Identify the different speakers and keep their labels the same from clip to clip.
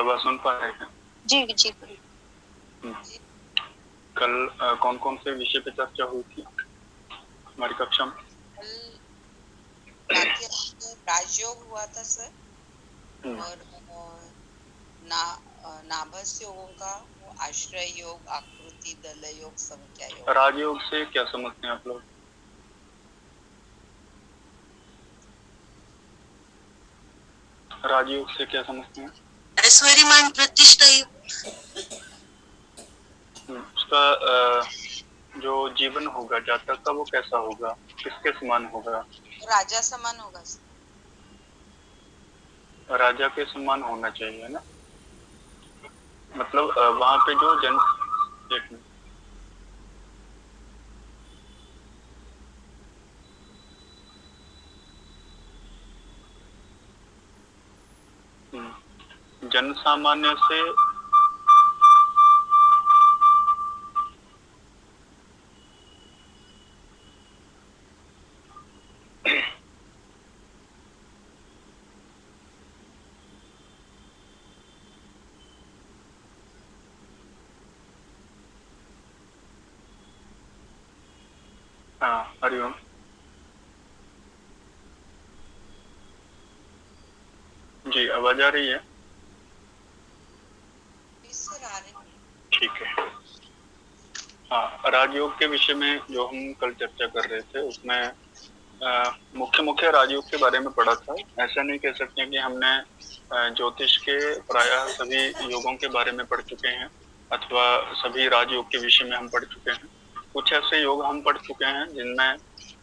Speaker 1: आवाज सुन पा रहे हैं?
Speaker 2: जी जी।
Speaker 1: कल कौन कौन से विषय पे चर्चा हुई थी हमारी कक्षा में?
Speaker 3: राजयोग हुआ था सर, और नाभस योगों का आश्रय योग, आकृति, दल योग, संख्या योग।
Speaker 1: राजयोग से क्या समझते हैं आप लोग? राजयोग से क्या समझते हैं?
Speaker 2: ऐश्वर्यमान प्रतिष्ठा योग।
Speaker 1: उसका जो जीवन होगा जातक का वो कैसा होगा, किसके समान होगा?
Speaker 3: राजा समान होगा सर।
Speaker 1: राजा के समान होना चाहिए ना, मतलब वहां पे जो जन जन सामान्य से हरिओम। जी आवाज आ रही है? ठीक है। हाँ, राजयोग के विषय में जो हम कल चर्चा कर रहे थे उसमें मुख्य राजयोग के बारे में पढ़ा था। ऐसा नहीं कह सकते कि हमने ज्योतिष के प्रायः सभी योगों के बारे में पढ़ चुके हैं अथवा सभी राजयोग के विषय में हम पढ़ चुके हैं। कुछ ऐसे योग हम पढ़ चुके हैं जिनमें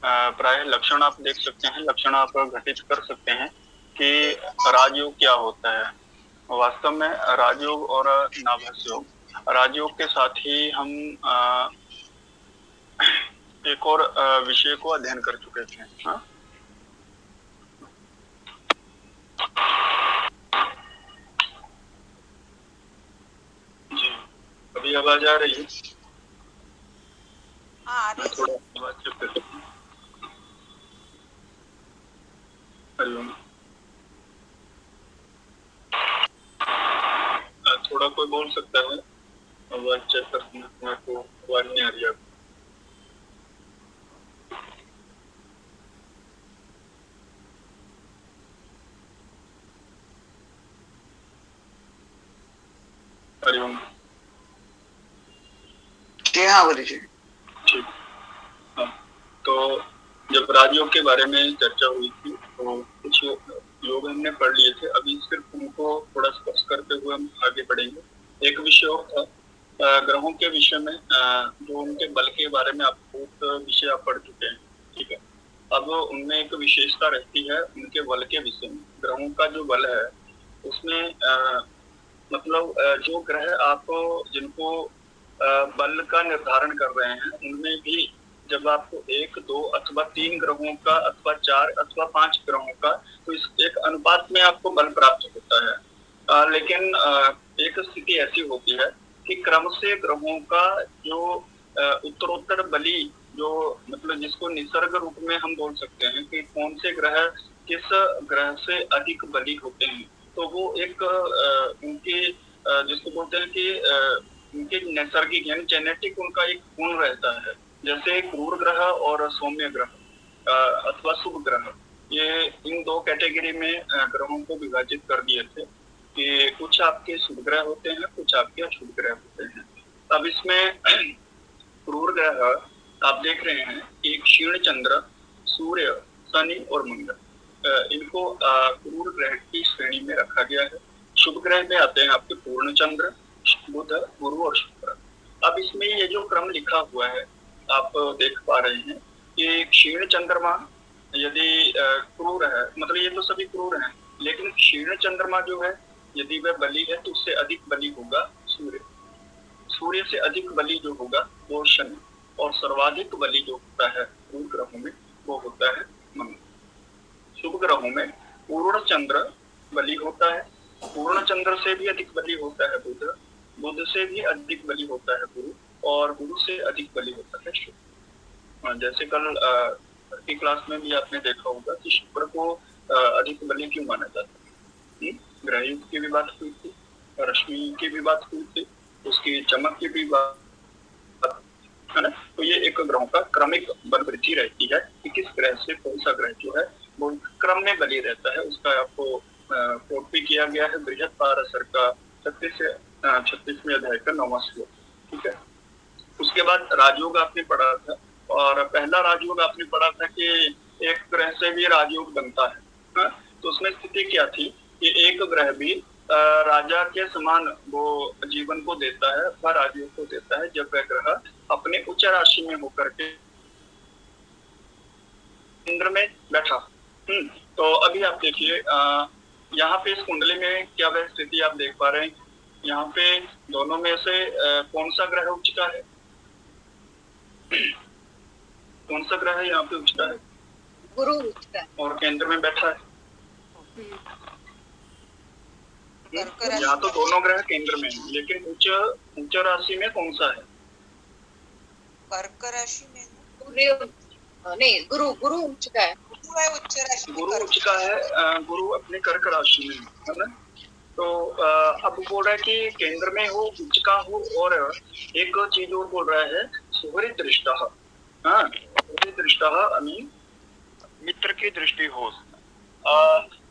Speaker 1: प्रायः लक्षण आप देख सकते हैं, लक्षण आप घटित कर सकते हैं कि राजयोग क्या होता है। वास्तव में राजयोग और नाभस योग, राजयोग के साथ ही हम एक और विषय को अध्ययन कर चुके थे। हाँ? जी, अभी आवाज आ रही है? मैं थोड़ा आवाज चेक कर सकता हूँ। हरिओम। थोड़ा कोई बोल सकता है? आवाज चेक करना, मेरे को आवाज नहीं आ रही है। हरिओम। ठीक। हाँ, तो जब राजयोग के बारे में चर्चा हुई थी तो कुछ योग हमने पढ़ लिए थे। अभी सिर्फ उनको थोड़ा स्पर्श करते हुए हम आगे बढ़ेंगे। एक विषय और था ग्रहों के विषय में, जो उनके बल के बारे में आप बहुत विषय आप पढ़ चुके हैं। ठीक है, अब उनमें एक विशेषता रहती है उनके बल के विषय में। ग्रहों का जो बल है उसमें मतलब जो ग्रह आप जिनको बल का निर्धारण कर रहे हैं उनमें भी जब आपको 1, 2 अथवा 3 ग्रहों का अथवा 4 अथवा 5 ग्रहों का, तो इस एक अनुपात में आपको बल प्राप्त होता है। लेकिन एक स्थिति ऐसी होती है कि क्रम से ग्रहों का जो उत्तरोत्तर बली, जो मतलब जिसको निसर्ग रूप में हम बोल सकते हैं कि कौन से ग्रह किस ग्रह से अधिक बली होते हैं, तो वो एक उनके जिसको बोलते हैं कि उनके नैसर्गिक यानी जेनेटिक उनका एक गुण रहता है। जैसे क्रूर ग्रह और सौम्य ग्रह अथवा शुभ ग्रह, ये इन दो कैटेगरी में ग्रहों को विभाजित कर दिए थे कि कुछ आपके शुभ ग्रह होते हैं, कुछ आपके अशुभ ग्रह होते हैं। अब इसमें क्रूर ग्रह आप देख रहे हैं कि क्षीण चंद्र, सूर्य, शनि और मंगल, इनको क्रूर ग्रह की श्रेणी में रखा गया है। शुभ ग्रह में आते हैं आपके पूर्ण चंद्र, बुध, गुरु और शुक्र। अब इसमें ये जो क्रम लिखा हुआ है आप देख पा रहे हैं कि क्षीण चंद्रमा यदि क्रूर है, मतलब ये तो सभी क्रूर हैं, लेकिन क्षीण चंद्रमा जो है यदि वह बली है तो उससे अधिक बली होगा सूर्य। सूर्य से अधिक बली जो होगा वो शनि, और सर्वाधिक बली जो होता है क्रूर ग्रहों में वो होता है मंगल। शुभ ग्रहों में पूर्ण चंद्र बली होता है, पूर्ण चंद्र से भी अधिक बली होता है बुध, बुध से भी अधिक बली होता है गुरु, और गुरु से अधिक बली होता है शुक्र। जैसे कल की क्लास में भी आपने देखा होगा कि शुक्र को अधिक बली क्यों माना जाता है। ग्रह युग की भी बात हुई थी, रश्मि की भी बात हुई थी, उसकी चमक की भी बात है ना। तो ये एक ग्रहों का क्रमिक बलवृद्धि रहती है कि किस ग्रह से कौन सा ग्रह जो है वो क्रम में बली रहता है। उसका आपको कोट भी किया गया है बृहद पाराशर का 36वें अध्याय का 9वां श्लोक। ठीक है। उसके बाद राजयोग आपने पढ़ा था, और पहला राजयोग आपने पढ़ा था कि एक ग्रह से भी राजयोग बनता है। हाँ? तो उसमें स्थिति क्या थी कि एक ग्रह भी राजा के समान वो जीवन को देता है अथवा राजयोग को देता है जब वह ग्रह अपने उच्च राशि में होकर के केंद्र में बैठा। तो अभी आप देखिए यहाँ पे इस कुंडली में क्या वह स्थिति आप देख पा रहे हैं। यहाँ पे दोनों में से कौन सा ग्रह उच्च का है, कौन सा ग्रह है यहाँ पे उच्च का है?
Speaker 2: गुरु उच्च का है।
Speaker 1: और केंद्र में बैठा है। यहाँ तो दोनों ग्रह केंद्र में है, लेकिन उच्च राशि में कौन सा है?
Speaker 3: कर्क राशि में
Speaker 2: नहीं, गुरु उच्च का है।
Speaker 3: उच्च राशि में
Speaker 1: गुरु उच्च का है, गुरु अपने कर्क राशि में है ना। तो अब बोल रहा है कि केंद्र में हो, उच्च का हो, और एक चीज और बोल रहा है सुहरी दृष्टा। हाँ, सुहरी दृष्टा यानी मित्र की दृष्टि हो।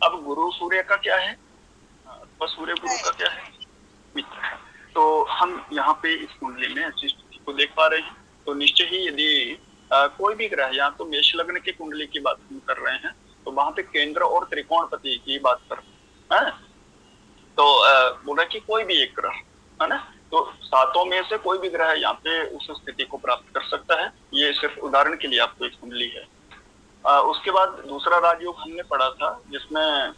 Speaker 1: अब गुरु सूर्य का क्या है, और सूर्य गुरु का क्या है, मित्र। तो हम यहाँ पे इस कुंडली में ऐसी स्थिति को देख पा रहे हैं। तो निश्चय ही यदि कोई भी ग्रह, यहाँ तो मेष लग्न की कुंडली की बात हम कर रहे हैं, तो वहां पे केंद्र और त्रिकोणपति की बात कर रहे हैं। तो बोला कि कोई भी एक ग्रह है ना, तो सातों में से कोई भी ग्रह यहाँ पे उस स्थिति को प्राप्त कर सकता है। ये सिर्फ उदाहरण के लिए आपको एक कुंडली है। उसके बाद दूसरा राजयोग हमने पढ़ा था जिसमें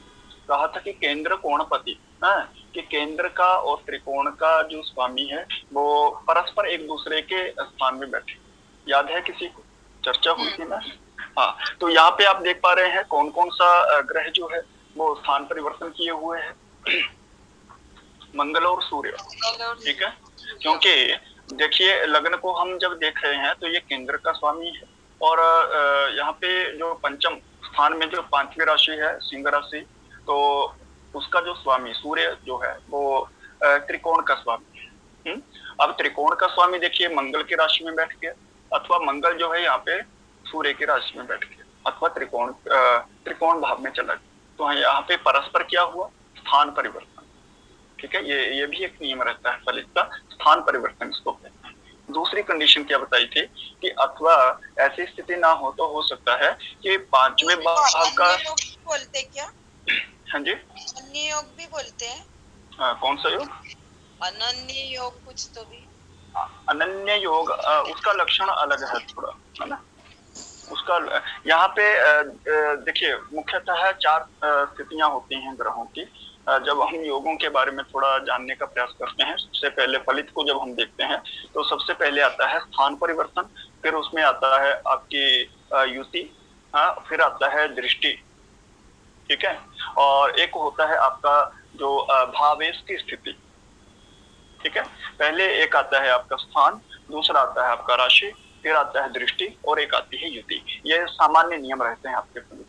Speaker 1: कहा था कि केंद्र कोणपति है, कि केंद्र का और त्रिकोण का जो स्वामी है वो परस्पर एक दूसरे के स्थान में बैठे। याद है किसी को, चर्चा हुई थी ना। हाँ, तो यहाँ पे आप देख पा रहे हैं कौन कौन सा ग्रह जो है वो स्थान परिवर्तन किए हुए हैं। मंगल और सूर्य। ठीक है, क्योंकि देखिए लग्न को हम जब देख रहे हैं तो ये केंद्र का स्वामी है, और यहाँ पे जो पंचम स्थान में जो 5वीं राशि है सिंह राशि, तो उसका जो स्वामी सूर्य जो है वो त्रिकोण का स्वामी है। अब त्रिकोण का स्वामी देखिए मंगल की राशि में बैठ गया, अथवा मंगल जो है यहाँ पे सूर्य की राशि में बैठ गया, अथवा त्रिकोण भाव में चला गया। तो यहाँ पे परस्पर क्या हुआ, स्थान परिवर्तन। ठीक है, ये भी एक नियम रहता है फलित का, स्थान परिवर्तन इसको कहते हैं। दूसरी कंडीशन क्या बताई थी कि अथवा ऐसी स्थिति ना हो तो हो सकता है कि 5वें भाव का
Speaker 3: बोलते क्या?
Speaker 1: हाँ जी,
Speaker 3: अन्य योग भी बोलते हैं।
Speaker 1: हाँ, कौन सा योग?
Speaker 3: अनन्य योग कुछ तो भी।
Speaker 1: अनन्य योग उसका लक्षण अलग है थोड़ा, है ना। उसका यहाँ पे देखिए मुख्यतः 4 स्थितियां होती हैं ग्रहों की। जब हम योगों के बारे में थोड़ा जानने का प्रयास करते हैं, सबसे पहले फलित को जब हम देखते हैं तो सबसे पहले आता है स्थान परिवर्तन, फिर उसमें आता है आपकी युति, हाँ, फिर आता है दृष्टि। ठीक है, और एक होता है आपका जो भावेश की स्थिति। ठीक है, पहले एक आता है आपका स्थान, दूसरा आता है आपका राशि, फिर आता है दृष्टि, और एक आती है युति। ये सामान्य नियम रहते हैं आपके फलित।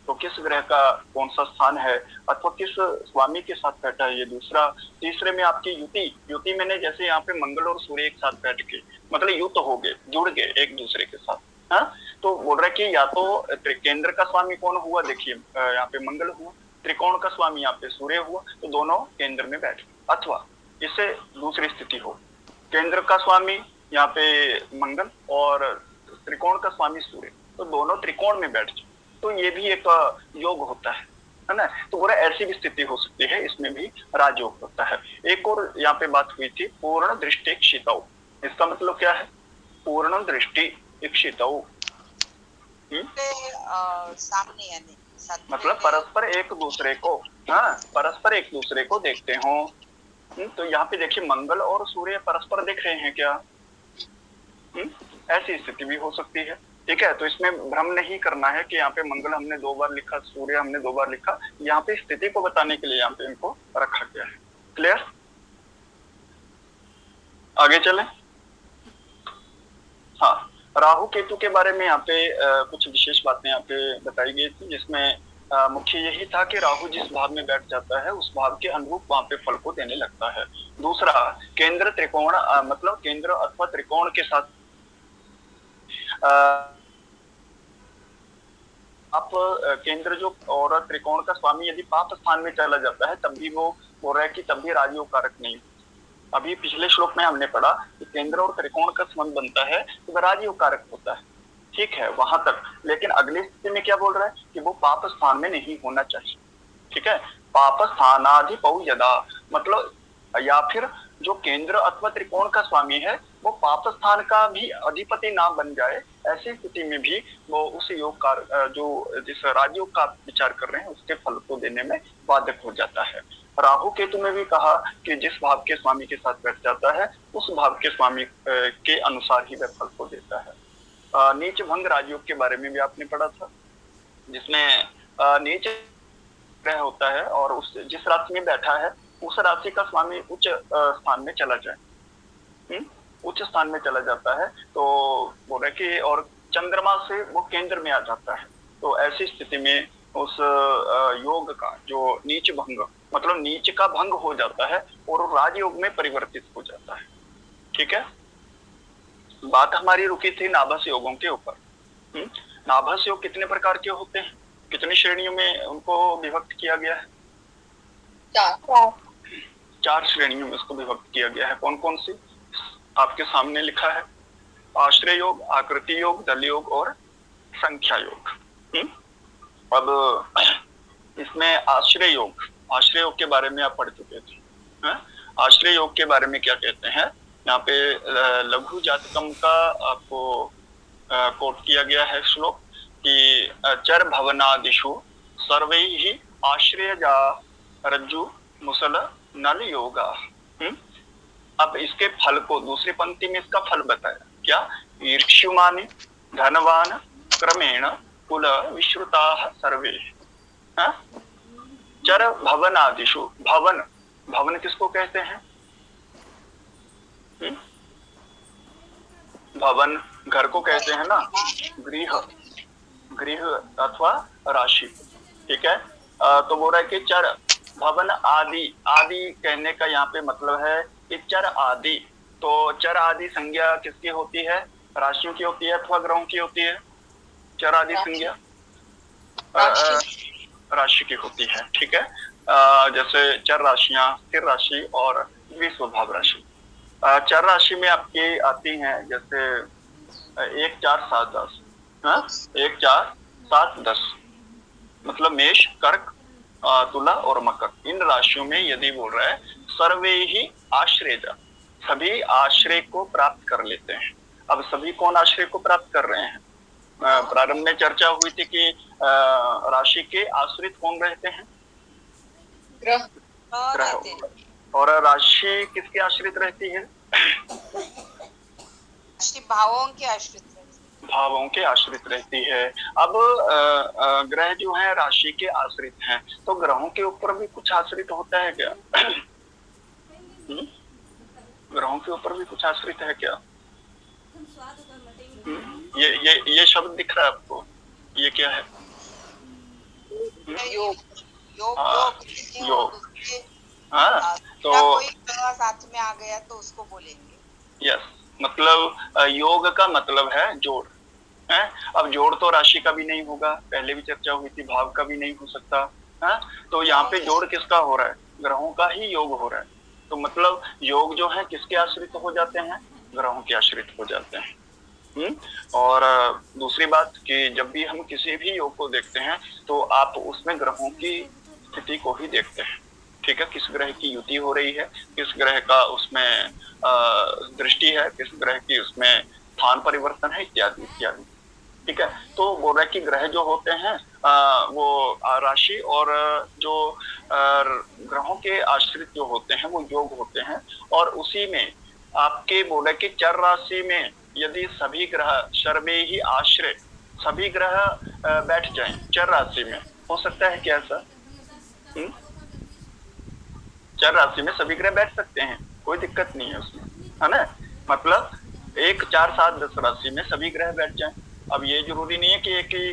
Speaker 1: तो किस ग्रह का कौन सा स्थान है अथवा किस स्वामी के साथ बैठा है, ये दूसरा। तीसरे में आपकी युति मैंने जैसे यहाँ पे मंगल और सूर्य एक साथ बैठ के मतलब युत हो गए, जुड़ गए एक दूसरे के साथ। हाँ, तो बोल रहे कि या तो केंद्र का स्वामी कौन हुआ, देखिए यहाँ पे मंगल हुआ, त्रिकोण का स्वामी यहाँ पे सूर्य हुआ, तो दोनों केंद्र में बैठ गए। अथवा इससे दूसरी स्थिति हो, केंद्र का स्वामी यहाँ पे मंगल और त्रिकोण का स्वामी सूर्य, तो दोनों त्रिकोण में बैठ जाए, तो ये भी एक योग होता है ना। तो बोला ऐसी भी स्थिति हो सकती है, इसमें भी राजयोग होता है। एक और यहाँ पे बात हुई थी पूर्ण दृष्टि इक्षितौ। इसका मतलब क्या है, पूर्ण दृष्टि इक्षितौ
Speaker 3: सामने यानी
Speaker 1: मतलब परस्पर एक दूसरे को, हाँ, परस्पर एक दूसरे को देखते हो। तो यहाँ पे देखिए मंगल और सूर्य परस्पर देख रहे हैं क्या, ऐसी स्थिति भी हो सकती है। ठीक है, तो इसमें भ्रम नहीं करना है कि यहाँ पे मंगल हमने 2 बार लिखा, सूर्य हमने 2 बार लिखा। यहाँ पे स्थिति को बताने के लिए यहाँ पे इनको रखा गया है। क्लियर, आगे चलें। हाँ, राहु केतु के बारे में यहाँ पे कुछ विशेष बातें यहाँ पे बताई गई थी, जिसमें मुख्य यही था कि राहु जिस भाव में बैठ जाता है उस भाव के अनुरूप वहां पे फल को देने लगता है। दूसरा, केंद्र त्रिकोण मतलब केंद्र अथवा त्रिकोण के साथ आप केंद्र जो और त्रिकोण का स्वामी यदि पाप स्थान में चला जाता है तब भी वो बोल रहा है कि तब भी राजयोग कारक नहीं। अभी पिछले श्लोक में हमने पढ़ा कि केंद्र और त्रिकोण का संबंध बनता है तो वह राजयोग कारक होता है, ठीक है वहां तक। लेकिन अगली स्थिति में क्या बोल रहा है कि वो पाप स्थान में नहीं होना चाहिए, ठीक है। पाप स्थानाधिपौ यदा, मतलब या फिर जो केंद्र अथवा त्रिकोण का स्वामी है वो पाप स्थान का भी अधिपति ना बन जाए, ऐसी स्थिति में भी वो उस योग का जो जिस राजयोग का विचार कर रहे हैं उसके फल को देने में बाधक हो जाता है। राहु केतु में भी कहा कि जिस भाव के स्वामी के साथ बैठ जाता है उस भाव के स्वामी के अनुसार ही वह फल को देता है। नीच भंग राजयोग के बारे में भी आपने पढ़ा था, जिसमें नीच ग्रह होता है और उस जिस राशि में बैठा है उस राशि का स्वामी उच्च स्थान में चला जाए, उच्च स्थान में चला जाता है तो बोल रहे कि और चंद्रमा से वो केंद्र में आ जाता है, तो ऐसी स्थिति में उस योग का जो नीच भंग मतलब नीच का भंग हो जाता है और राजयोग में परिवर्तित हो जाता है, ठीक है। बात हमारी रुकी थी नाभस योगों के ऊपर। नाभस योग कितने प्रकार के होते हैं, कितनी श्रेणियों में उनको विभक्त किया गया है? चार श्रेणियों में उसको विभक्त किया गया है। कौन कौन सी? आपके सामने लिखा है, आश्रय योग, आकृति योग, दल योग और संख्या योग। अब इसमें आश्रय योग के बारे में आप पढ़ चुके थे। आश्रय योग के बारे में क्या कहते हैं, यहाँ पे लघु जातकम का आपको कोट किया गया है श्लोक कि चर भवनादिषु सर्वैहि आश्रय जा रज्जु मुसल नल योगा। अब इसके फल को दूसरी पंक्ति में इसका फल बताया क्या, ईर्ष्युमानि धनवान क्रमेण कुल विश्रुताः सर्वे। चर भवनादिषु, भवन किसको कहते हैं? भवन घर को कहते हैं ना, गृह अथवा राशि, ठीक है। तो बोल रहा है कि चर भवन आदि कहने का यहाँ पे मतलब है कि चर आदि, तो चर आदि संज्ञा किसकी होती है? राशियों की होती है अथवा ग्रहों की होती है? चर आदि संज्ञा राशि की होती है, ठीक है। जैसे चर राशियां स्थिर राशि और द्विस्वभाव राशि। चर राशि में आपकी आती हैं जैसे 1 4 7 10, 1 4 7 10 मतलब मेष, कर्क, तुला और मकर। इन राशियों में यदि बोल रहा है सर्वे ही आश्रय, सभी आश्रय को प्राप्त कर लेते हैं। अब सभी कौन आश्रय को प्राप्त कर रहे हैं? प्रारंभ में चर्चा हुई थी कि राशि के आश्रित कौन रहते हैं? ग्रह। और राशि किसके आश्रित रहती है?
Speaker 3: भावों के आश्रित,
Speaker 1: भावों के आश्रित रहती है। अब ग्रह जो है राशि के आश्रित हैं, तो ग्रहों के ऊपर भी कुछ आश्रित होता है क्या? ग्रहों के ऊपर भी कुछ आश्रित है क्या? ये शब्द दिख रहा है आपको, ये क्या है?
Speaker 3: योग।
Speaker 1: हाँ, तो
Speaker 3: कोई साथ में आ गया तो उसको बोलेंगे।
Speaker 1: यस, मतलब योग का मतलब है जोड़ है। अब जोड़ तो राशि का भी नहीं होगा, पहले भी चर्चा हुई थी, भाव का भी नहीं हो सकता है। तो यहाँ पे जोड़ किसका हो रहा है? ग्रहों का ही योग हो रहा है। तो मतलब योग जो है किसके आश्रित हो जाते हैं? ग्रहों के आश्रित हो जाते हैं। और दूसरी बात कि जब भी हम किसी भी योग को देखते हैं तो आप उसमें ग्रहों की स्थिति को ही देखते हैं, ठीक है। किस ग्रह की युति हो रही है, किस ग्रह का उसमें दृष्टि है, किस ग्रह की उसमें स्थान परिवर्तन है, इत्यादि इत्यादि, ठीक है। तो बोल रहा है कि ग्रह जो होते हैं वो राशि और जो ग्रहों के आश्रित जो होते हैं वो योग होते हैं। और उसी में आपके बोल रहे कि चर राशि में यदि सभी ग्रह सर्वे ही आश्रय, सभी ग्रह बैठ जाएं चर राशि में, हो सकता है क्या ऐसा? चर राशि में सभी ग्रह बैठ सकते हैं, कोई दिक्कत नहीं है उसमें, है ना। मतलब 1 4 7 10 राशि में सभी ग्रह बैठ जाएं, अब ये जरूरी नहीं है कि एक ही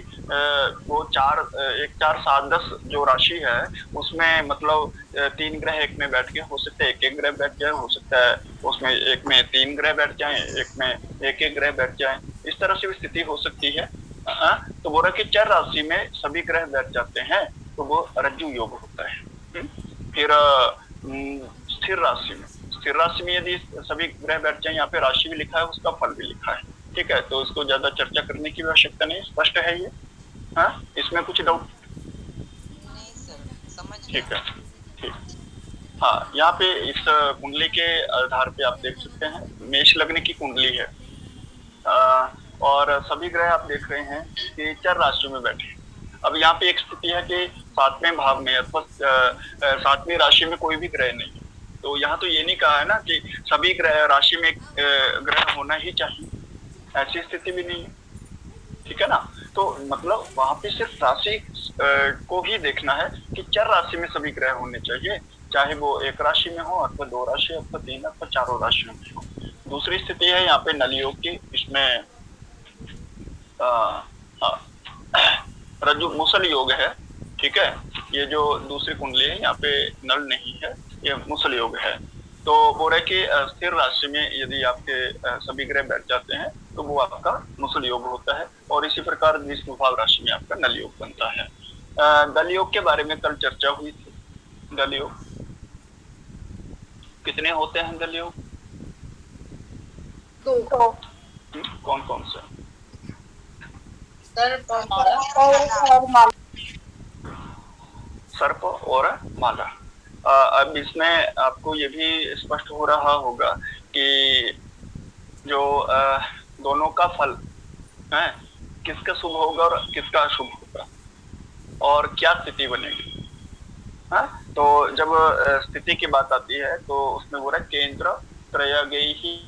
Speaker 1: वो चार 1 4 7 10 जो राशि है उसमें मतलब 3 ग्रह एक में बैठ गए, हो सकता है एक एक ग्रह बैठ जाए, हो सकता है उसमें एक में 3 ग्रह बैठ जाए, एक में एक एक ग्रह बैठ जाए, इस तरह से भी स्थिति हो सकती है। तो बोला कि चर राशि में सभी ग्रह बैठ जाते हैं तो वो रज्जु योग होता है। फिर स्थिर राशि में, स्थिर राशि में यदि सभी ग्रह बैठ जाए, यहाँ पे राशि भी लिखा है उसका फल भी लिखा है, ठीक है, तो इसको ज्यादा चर्चा करने की आवश्यकता नहीं, स्पष्ट है ये। हाँ, इसमें कुछ डाउट?
Speaker 3: नहीं सर, समझ
Speaker 1: ठीक
Speaker 3: गया।
Speaker 1: है, ठीक। हाँ, यहाँ पे इस कुंडली के आधार पे आप देख सकते हैं मेष लग्न की कुंडली है। और सभी ग्रह आप देख रहे हैं कि चर राशियों में बैठे हैं। अब यहाँ पे एक स्थिति है कि 7वें भाव में अथवा 7वीं राशि में कोई भी ग्रह नहीं है, तो यहाँ तो ये नहीं कहा है ना कि सभी ग्रह राशि में ग्रह होना ही चाहिए, ऐसी स्थिति भी नहीं है, ठीक है ना। तो मतलब वहां पे सिर्फ राशि को ही देखना है कि चर राशि में सभी ग्रह होने चाहिए, चाहे वो एक राशि में हो अथवा 2 राशि अथवा 3 अथवा चारों राशियों में हो। दूसरी स्थिति है यहाँ पे नल योग की, इसमें रज्जु मुसल योग है, ठीक है। ये जो दूसरी कुंडली है यहाँ पे नल नहीं है, ये मुसल योग है। तो वो रहे कि स्थिर राशि में यदि आपके सभी ग्रह बैठ जाते हैं तो वो आपका मुसल योग होता है, और इसी प्रकार द्विस्वभाव राशि में आपका नल योग बनता है। दल योग के बारे में कल चर्चा हुई थी। दल योग कितने होते हैं? दल योग
Speaker 2: 2
Speaker 1: कौन कौन से?
Speaker 2: सर्प और माला।
Speaker 1: सर्प और माला। अब इसमें आपको ये भी स्पष्ट हो रहा होगा कि जो दोनों का फल है किसका शुभ होगा और किसका अशुभ होगा और क्या स्थिति बनेगी। हाँ, तो जब स्थिति की बात आती है तो उसमें बोला केंद्र त्रयगैः ही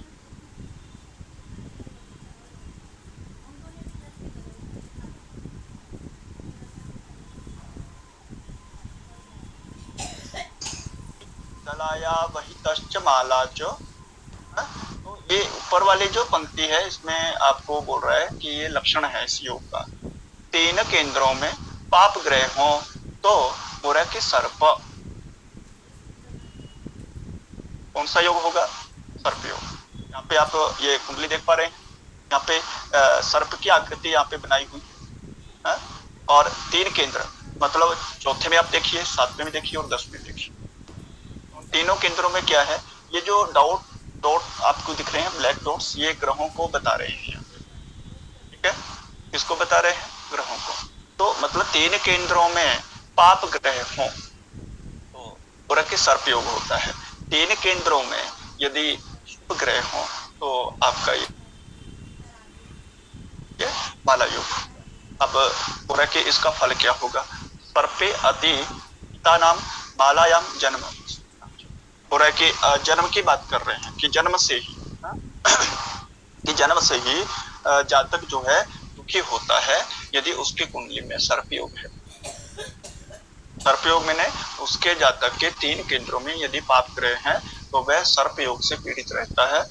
Speaker 1: दलाया वहितश्च माला च। तो ये ऊपर वाली जो पंक्ति है इसमें आपको बोल रहा है कि ये लक्षण है इस योग का, 3 केंद्रों में पाप ग्रह हो तो बोल रहा है कि सर्प। कौन सा योग होगा? सर्प योग। यहाँ पे आप ये कुंडली देख पा रहे हैं, यहाँ पे सर्प की आकृति यहाँ पे बनाई हुई है, और 3 केंद्र मतलब चौथे में आप देखिए, 7वें में देखिए और 10वें में देखिए। तीनों केंद्रों में क्या है, ये जो डॉट आपको दिख रहे हैं ब्लैक डॉट्स, ये ग्रहों को बता रहे हैं, ठीक है, किसको बता रहे हैं? ग्रहों को। तो मतलब 3 केंद्रों में पाप ग्रह हो तो पूरा के सर्प योग होता है, 3 केंद्रों में यदि शुभ ग्रह हो तो आपका ये माला योग। अब पूरा के इसका फल क्या होगा? सर्पे अति पिता नाम मालायाम जन्म। हो रहा है कि जन्म की बात कर रहे हैं कि जन्म से ही कि जन्म से ही जातक जो है दुखी होता है यदि उसकी कुंडली में सर्पयोग है। सर्पयोग में उसके जातक के 3 केंद्रों में यदि पाप ग्रह हैं तो वह सर्पयोग से पीड़ित रहता है।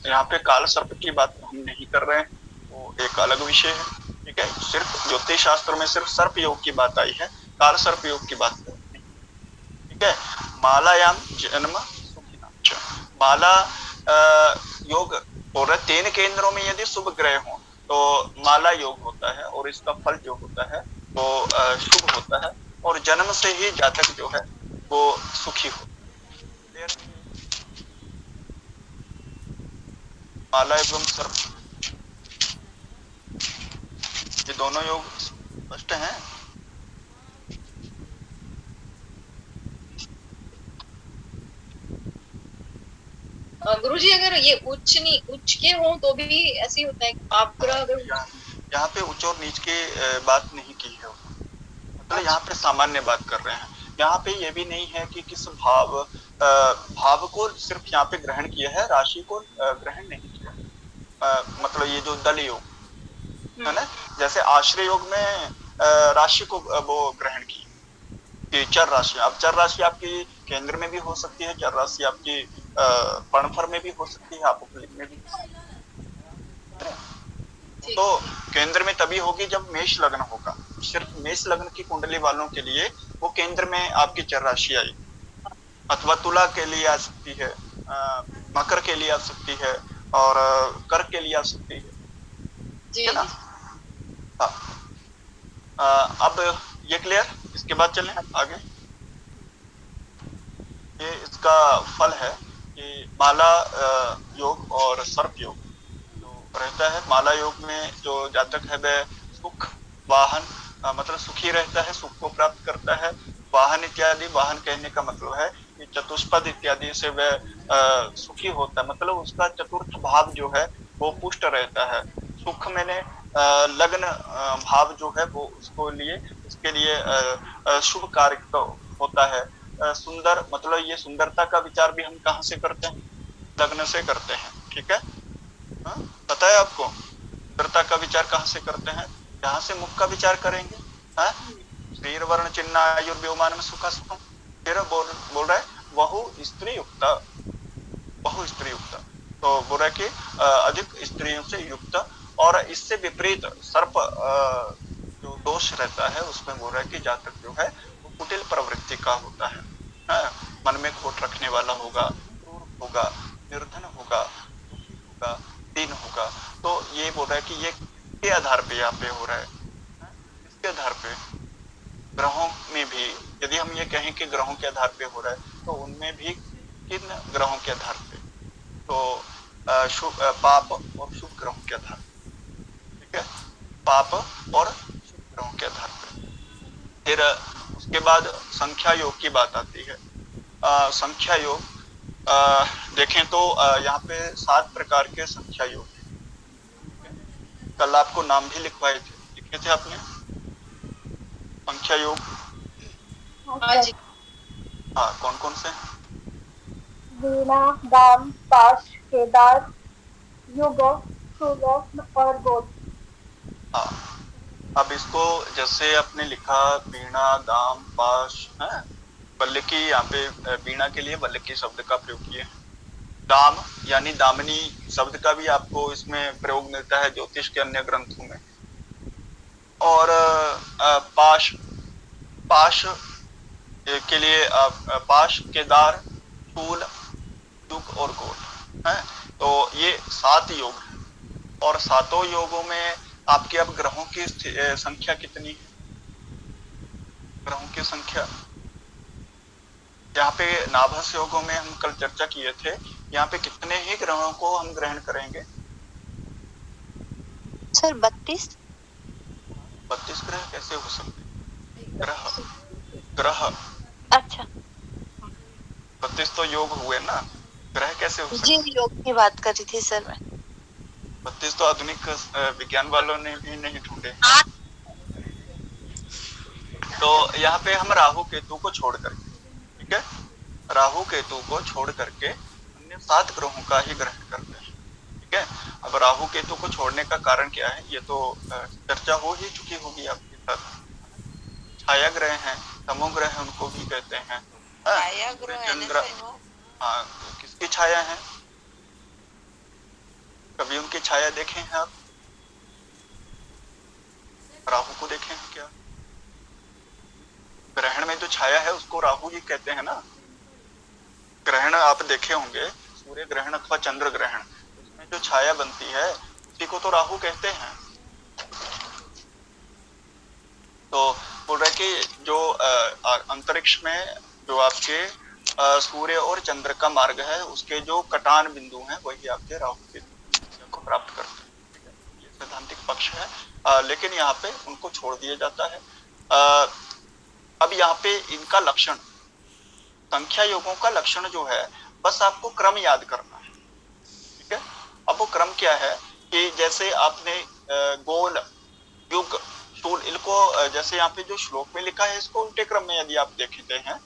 Speaker 1: यहाँ पे काल सर्प की बात हम नहीं कर रहे हैं, वो एक अलग विषय है, ठीक है। सिर्फ ज्योतिष शास्त्र में सिर्फ सर्पयोग की बात आई है, काल सर्पयोग की बात नहीं, ठीक है। मालायाम जन्म सुखिनाच। माला योग और 3 केंद्रों में यदि शुभ ग्रह हो तो माला योग होता है और इसका फल जो होता है वो शुभ होता है, और जन्म से ही जातक जो है वो सुखी हो। माला एवं सर्प ये दोनों योग स्पष्ट हैं।
Speaker 2: गुरुजी अगर ये उच्च के हों तो भी ऐसे होता है, आप ग्रह अगर
Speaker 1: यहाँ पे उच्च और नीच की बात नहीं की है, मतलब यहाँ पे सामान्य बात कर रहे हैं। यहाँ पे ये भी नहीं है कि किस भाव को सिर्फ यहाँ पे ग्रहण किया है, राशि को ग्रहण नहीं किया। मतलब ये जो दल योग है ना, जैसे आश्रय योग में राशि को वो ग्रहण की कि चर राशि। अब चर राशि आपकी केंद्र में भी हो सकती है, चर राशि आपकी पर्णफर में भी हो सकती है, आप उपलिंग में भी।
Speaker 2: ठीक।
Speaker 1: तो केंद्र में तभी होगी जब मेष लग्न होगा। सिर्फ मेष लग्न की कुंडली वालों के लिए वो केंद्र में आपकी चर राशि आई, अथवा तुला के लिए आ सकती है, मकर के लिए आ सकती है, और कर्क के लिए आ सकती है,
Speaker 2: जी
Speaker 1: ठीक है ना।
Speaker 2: जी।
Speaker 1: हाँ। अब ये क्लियर, इसके बाद चलें आगे। ये इसका फल है कि माला योग और सर्प योग जो रहता है। माला योग में जो जातक है वह सुख, वाहन, मतलब सुखी रहता है, सुख को प्राप्त करता है। वाहन इत्यादि, वाहन कहने का मतलब है कि चतुष्पद इत्यादि से वह सुखी होता है, मतलब उसका चतुर्थ भाव जो है वो पुष्ट रहता है। सुख मैंने लग्न भाव जो है वो उसको लिए, उसके लिए शुभ कार्य तो होता है। सुंदर, मतलब ये सुंदरता का विचार भी हम कहाँ से करते हैं? लग्न से करते हैं, ठीक है। हाँ? पता है आपको सुंदरता का विचार कहाँ से करते हैं? जहाँ से मुख का विचार करेंगे। हाँ? शरीर वर्ण चिन्ह आयुर्व्योमान सुखा सुखम, फिर बोल रहा है बहु स्त्री युक्त, बहु स्त्री युक्त। तो बोल रहा है कि अधिक स्त्रियों से युक्त, और इससे विपरीत सर्प जो दोष रहता है उसमें बोल रहा है कि जातक जो है वो कुटिल प्रवृत्ति का होता है। हाँ? मन में खोट रखने वाला होगा, क्रूर होगा, निर्धन होगा, दुखी होगा, दीन होगा। तो ये बोल रहा है कि ये किसके आधार पे यहाँ पे हो रहा है? किसके आधार पे? ग्रहों में भी, यदि हम ये कहें कि ग्रहों के आधार पे हो रहा है, तो उनमें भी किन ग्रहों के आधार पे? तो शुभ पाप और शुभ ग्रहों के आधार पे, ठीक है। पाप और शुभ ग्रहों के आधार पे। फिर उसके बाद संख्या योग की बात आती है। संख्या योग देखें तो यहाँ पे 7 प्रकार के संख्या योग हैं। कल आपको नाम भी लिखवाए थे, लिखे थे आपने संख्या योग?
Speaker 2: हाँ जी।
Speaker 1: हाँ, कौन कौन से?
Speaker 4: वीणा, दाम, पाश, केदार, युग, शूल और गोल।
Speaker 1: हाँ, अब इसको जैसे आपने लिखा वीणा, दाम, पाश, है बल्लकी, यहाँ पे वीणा के लिए बल्लकी शब्द का प्रयोग किए हैं। दाम यानी दामिनी शब्द का भी आपको इसमें प्रयोग मिलता है ज्योतिष के अन्य ग्रंथों में। और पाश, पाश के लिए पाश, केदार, शूल, युग और गोल है। तो ये 7 योग हैं, और 7 योगों में आपके अब ग्रहों की संख्या कितनी है? ग्रहों की संख्या यहाँ पे नाभस योगों में हम कल चर्चा किए थे, यहाँ पे कितने ही ग्रहों को हम ग्रहण करेंगे?
Speaker 5: सर 32।
Speaker 1: 32 ग्रह कैसे हो सकते? ग्रह, ग्रह।
Speaker 5: अच्छा
Speaker 1: 32 तो योग हुए ना, ग्रह कैसे हो
Speaker 5: जी,
Speaker 1: सकते?
Speaker 5: योग की बात कर रही थी सर मैं।
Speaker 1: 32 तो आधुनिक विज्ञान वालों ने भी नहीं ढूंढे। तो यहाँ पे हम राहु केतु को छोड़ करके, ठीक है, राहु केतु को छोड़ करके अन्य 7 ग्रहों का ही ग्रहण करते हैं, ठीक है। अब राहु केतु को छोड़ने का कारण क्या है, ये तो चर्चा हो ही चुकी होगी आपके साथ। छाया ग्रह हैं, तमो ग्रह उनको भी कहते हैं।
Speaker 3: छाया ग्रह है ना
Speaker 1: चंद्र,
Speaker 3: सर वो?
Speaker 1: हाँ, किसकी छाया है? कभी उनकी छाया देखे हैं आप? राहु को देखे हैं क्या? ग्रहण में जो छाया है उसको राहु ही कहते हैं ना। ग्रहण आप देखे होंगे, सूर्य ग्रहण अथवा चंद्र ग्रहण, उसमें जो छाया बनती है उसी को तो राहु कहते हैं। तो बोल रहे कि जो अंतरिक्ष में जो आपके सूर्य और चंद्र का मार्ग है, उसके जो कटान बिंदु हैं वही आपके राहु के को प्राप्त करते हैं। ये सैद्धांतिक पक्ष है, लेकिन यहाँ पे उनको छोड़ दिया जाता है। अब यहाँ पे इनका लक्षण, संख्या योगों का लक्षण जो है, बस आपको क्रम याद करना है, ठीक है। अब वो क्रम क्या है कि जैसे आपने गोल, युग, शूल, इनको जैसे यहाँ पे जो श्लोक में लिखा है इसको उल्टे क्रम में यदि आप देखते हैं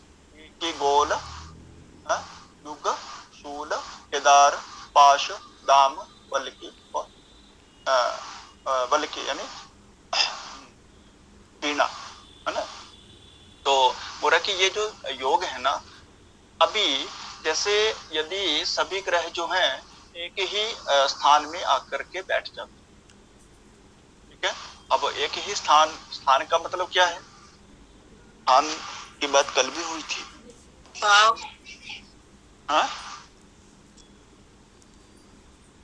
Speaker 1: कि गोल, युग, शूल, केदार, पाश, दाम, वल्लकी और वल्लकी यानी वीणा, है ना। तो बोला कि ये जो योग है ना, अभी जैसे यदि सभी ग्रह जो हैं एक ही स्थान में आकर के बैठ जाते हैं, ठीक है। अब एक ही स्थान, स्थान का मतलब क्या है? स्थान की बात कल भी हुई थी।
Speaker 2: भाव,
Speaker 1: हाँ,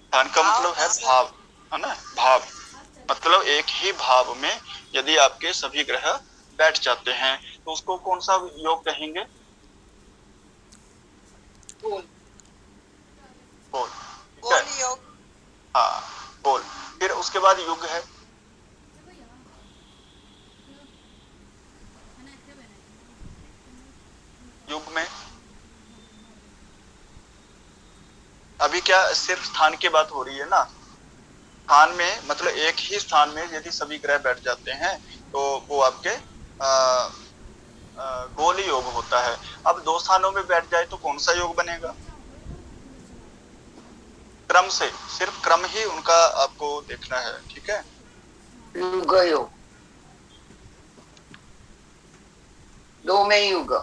Speaker 1: स्थान का मतलब है भाव, है ना, भाव। मतलब एक ही भाव में यदि आपके सभी ग्रह बैठ जाते हैं तो उसको कौन सा योग कहेंगे?
Speaker 2: गोल,
Speaker 1: गोल, ठीक है।
Speaker 3: गोल योग।
Speaker 1: हाँ, गोल। फिर उसके बाद युग है। युग में अभी क्या सिर्फ स्थान की बात हो रही है ना? स्थान में मतलब एक ही स्थान में यदि सभी ग्रह बैठ जाते हैं तो वो आपके गोल योग होता है। अब दो स्थानों में बैठ जाए तो कौन सा योग बनेगा? क्रम से, सिर्फ क्रम ही उनका आपको देखना है, ठीक है।
Speaker 6: युग योग, दो में युग,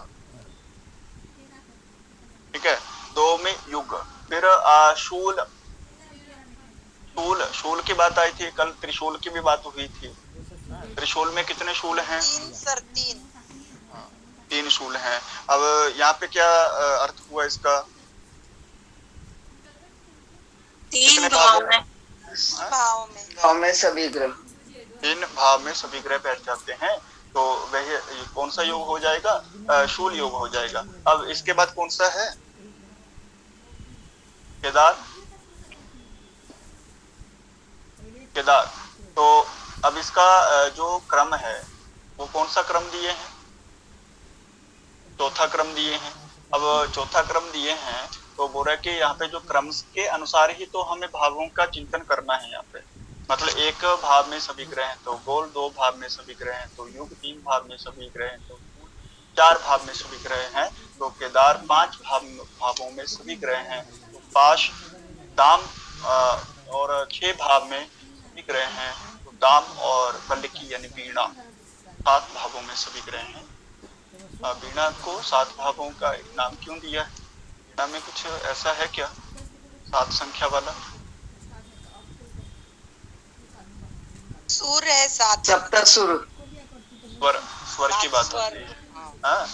Speaker 1: ठीक है, दो में युग। फिर शूल, शूल, शूल की बात आई थी कल, त्रिशूल की भी बात हुई थी। त्रिशूल में कितने शूल हैं?
Speaker 3: 3 सर, 3।
Speaker 1: हाँ, 3 शूल हैं। अब यहाँ पे क्या अर्थ हुआ इसका?
Speaker 2: 3 भाव में,
Speaker 3: भाव में,
Speaker 6: भाव में सभी ग्रह,
Speaker 1: 3 भाव में सभी ग्रह बैठ जाते हैं तो वह कौन सा योग हो जाएगा? शूल योग हो जाएगा। अब इसके बाद कौन सा है? केदार, केदार। तो अब इसका जो क्रम है वो कौन सा क्रम दिए हैं? चौथा क्रम दिए हैं। अब चौथा क्रम दिए हैं तो बोल रहा है कि यहाँ पे जो क्रम के अनुसार ही तो हमें भावों का चिंतन करना है। यहाँ पे मतलब एक भाव में सभी ग्रह हैं तो गोल, 2 भाव में सभी ग्रह हैं तो युग, 3 भाव में सभी ग्रह हैं तो 4 भाव में सभी ग्रह हैं तो केदार, 5 भावों में सभी ग्रह हैं तो पाश, दाम, और 6 भाव में सभी ग्रह हैं तो दाम और बल्लकी यानी वीणा, 7 भावों में सभी ग्रह हैं। वीणा को 7 भावों का एक नाम क्यों दिया है? वीणा में कुछ ऐसा है क्या 7 संख्या वाला?
Speaker 3: सूर है 7,
Speaker 6: सप्तसुर,
Speaker 1: स्वर, स्वर की बात आती है। हाँ,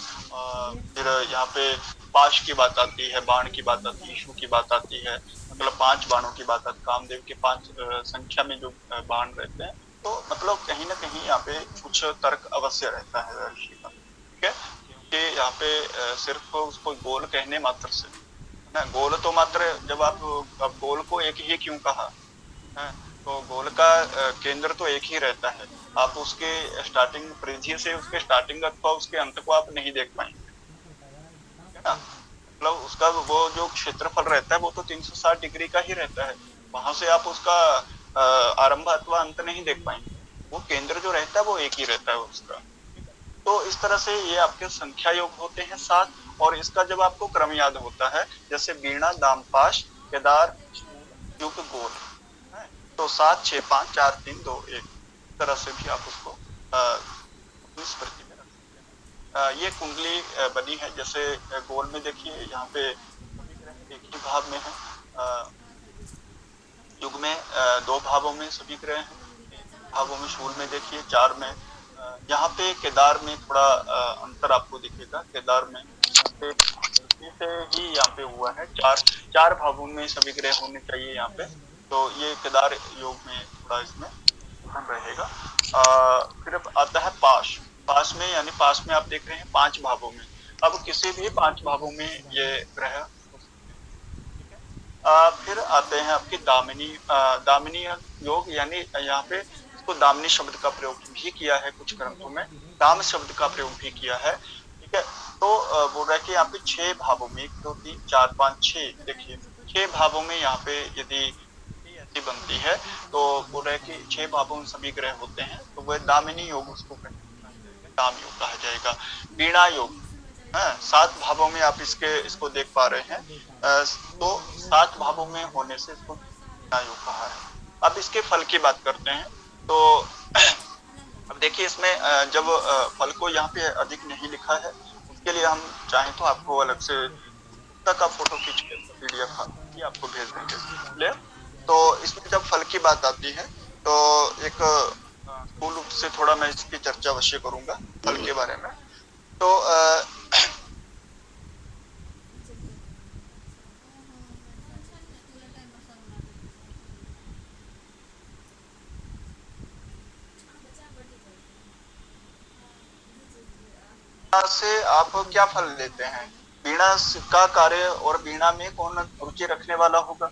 Speaker 1: फिर यहाँ पे पाश की बात आती है, बाण की बात आती है, ईशु की बात आती है, मतलब 5 बाणों की बात आती है। कामदेव के 5 संख्या में जो बाण रहते हैं तो मतलब कहीं ना कहीं यहाँ पे कुछ तर्क अवश्य रहता है ऋषि का, ठीक है। क्योंकि यहाँ पे सिर्फ उसको गोल कहने मात्र से ना, गोल तो मात्र जब आप गोल को एक ही क्यों कहा है? तो गोल का केंद्र तो एक ही रहता है। आप उसके स्टार्टिंग परिधि से उसके स्टार्टिंग अथवा उसके अंत को आप नहीं देख पाएंगे, है ना। मतलब उसका वो जो क्षेत्रफल रहता है वो तो 360 डिग्री का ही रहता है। वहां से आप उसका आरंभ अथवा अंत नहीं देख पाएंगे। वो केंद्र जो रहता है वो एक ही रहता है उसका। तो इस तरह से ये आपके संख्या योग होते हैं 7। और इसका जब आपको क्रम याद होता है जैसे वीणा, दाम, पाश, केदार, युग, गोल, तो 7, 6, 5, 4, 3, 2, 1 तरह से भी आप उसको इस प्रति में रख सकते हैं। ये कुंडली बनी है। जैसे गोल में देखिए यहाँ पे सभी ग्रह एक ही भाव में है। युग में 2 भावों में सभी ग्रह हैं। भावों में शूल में देखिए 4 में। यहाँ पे केदार में थोड़ा अंतर आपको दिखेगा। केदार में से ही यहाँ पे हुआ है। 4 भावों में सभी ग्रह होने चाहिए यहाँ पे। तो ये केदार योग में थोड़ा इसमें रहेगा। फिर आता है पाश। पाश में यानी पाश में आप देख रहे हैं 5 भावों में। अब किसी भी 5 भावों में ये ग्रह, फिर आते हैं आपकी दामिनी। दामिनी योग यानी यहाँ पे इसको दामिनी शब्द का प्रयोग भी किया है कुछ ग्रंथों में, दाम शब्द का प्रयोग भी किया है, ठीक है। तो बोल रहा है कि यहाँ पे 6 भावों में 1, 2, 3, 4, 5, 6 देखिए 6 भावों में यहाँ पे यदि ऐसी बनती है तो बोल रहा है कि 6 भावों में सभी ग्रह होते हैं तो वह दामिनी योग उसको दाम योग कहा जाएगा। वीणा योग, 7 भावों में आप इसको देख पा रहे हैं। तो 7 भावों में होने से इसको वीणा योग कहा है। अब इसके फल की बात करते हैं तो अब देखिए इसमें जब फल को यहाँ पे अधिक नहीं लिखा है उसके लिए हम चाहें तो आपको अलग से का फोटो खींच के PDF ये आपको भेज देंगे। तो इसमें जब फल की बात आती है तो एक स्थूल रूप से थोड़ा मैं इसकी चर्चा अवश्य करूंगा फल के बारे में। तो से आप क्या फल लेते हैं? वीणा का कार्य और वीणा में कौन रुचि रखने वाला होगा?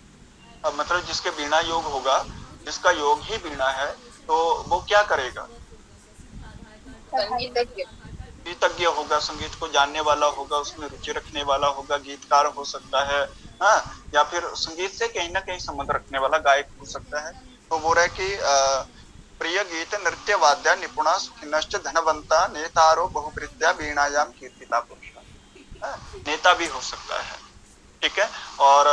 Speaker 1: मतलब जिसके वीणा योग होगा, जिसका योग ही वीणा है, तो वो क्या करेगा?
Speaker 2: संगीतज्ञ।
Speaker 1: गीतज्ञ होगा, संगीत को जानने वाला होगा, उसमें रुचि रखने वाला होगा, गीतकार हो सकता है, हाँ, या फिर संगीत से कहीं ना कहीं संबंध रखने वाला गायक हो सकता है। तो बोल रहा है कि प्रिय गीत नृत्य वाद्य निपुणा सुखिनश्च धनवंता नेतारो बहुभृत्या वीणायाम कीर्तिता पुरुषा। नेता भी हो सकता है, ठीक है, और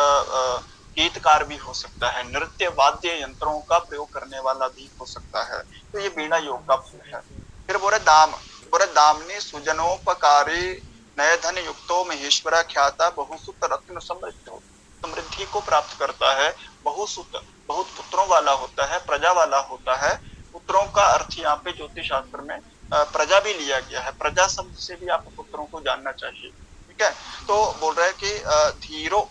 Speaker 1: गीतकार भी हो सकता है, नृत्य वाद्य यंत्रों का प्रयोग करने वाला भी हो सकता है। तो ये वीणा योग का फल है। फिर बोले दामनी सुजनोपकारी नय धन युक्तो महेश्वरा ख्याता बहुसुत रत्न समृद्धो। समृद्धि को प्राप्त करता है, बहुसुत बहुत पुत्रों वाला होता है, प्रजा वाला होता है। पुत्रों का अर्थ यहाँ पे ज्योतिष शास्त्र में प्रजा भी लिया गया है। प्रजा शब्द से भी आपको पुत्रों को जानना चाहिए, ठीक है। तो बोल रहा है कि धीरो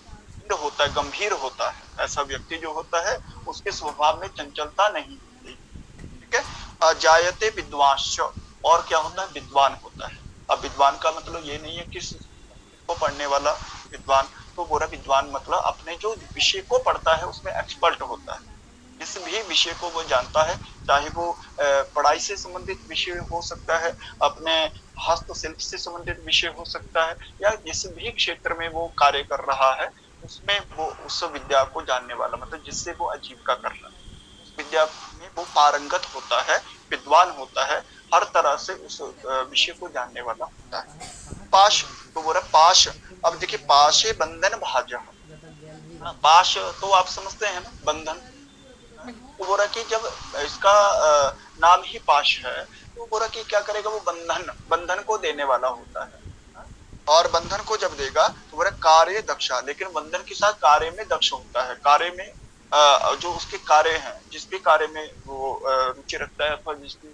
Speaker 1: होता है, गंभीर होता है। ऐसा व्यक्ति जो होता है उसके स्वभाव में चंचलता नहीं होती, ठीक है। जायते विद्वांश, और क्या होता है? विद्वान होता है। अब विद्वान का मतलब ये नहीं है कि को पढ़ने वाला विद्वान, तो बोला विद्वान मतलब अपने जो विषय को पढ़ता है उसमें एक्सपर्ट होता है। जिस भी विषय को वो जानता है, चाहे वो पढ़ाई से संबंधित विषय हो सकता है, अपने हस्तशिल्प से संबंधित विषय हो सकता है, या जिस भी क्षेत्र में वो कार्य कर रहा है उसमें वो उस विद्या को जानने वाला, मतलब जिससे वो आजीविका कर रहा है, उस विद्या में वो पारंगत होता है, विद्वान होता है, हर तरह से उस विषय को जानने वाला होता है। पाश, तो बोला पाश। अब देखिए, पाशे बंधन भाजः। पाश तो आप समझते हैं ना, बंधन। तो बोला कि जब इसका नाम ही पाश है, तो बोला कि क्या करेगा? वो बंधन को देने वाला होता है। और बंधन को जब देगा तो बोला कार्य दक्षा, लेकिन बंधन के साथ कार्य में दक्ष होता है। कार्य में जो उसके कार्य हैं, जिस भी कार्य में वो रुचि रखता है, अथवा जिसकी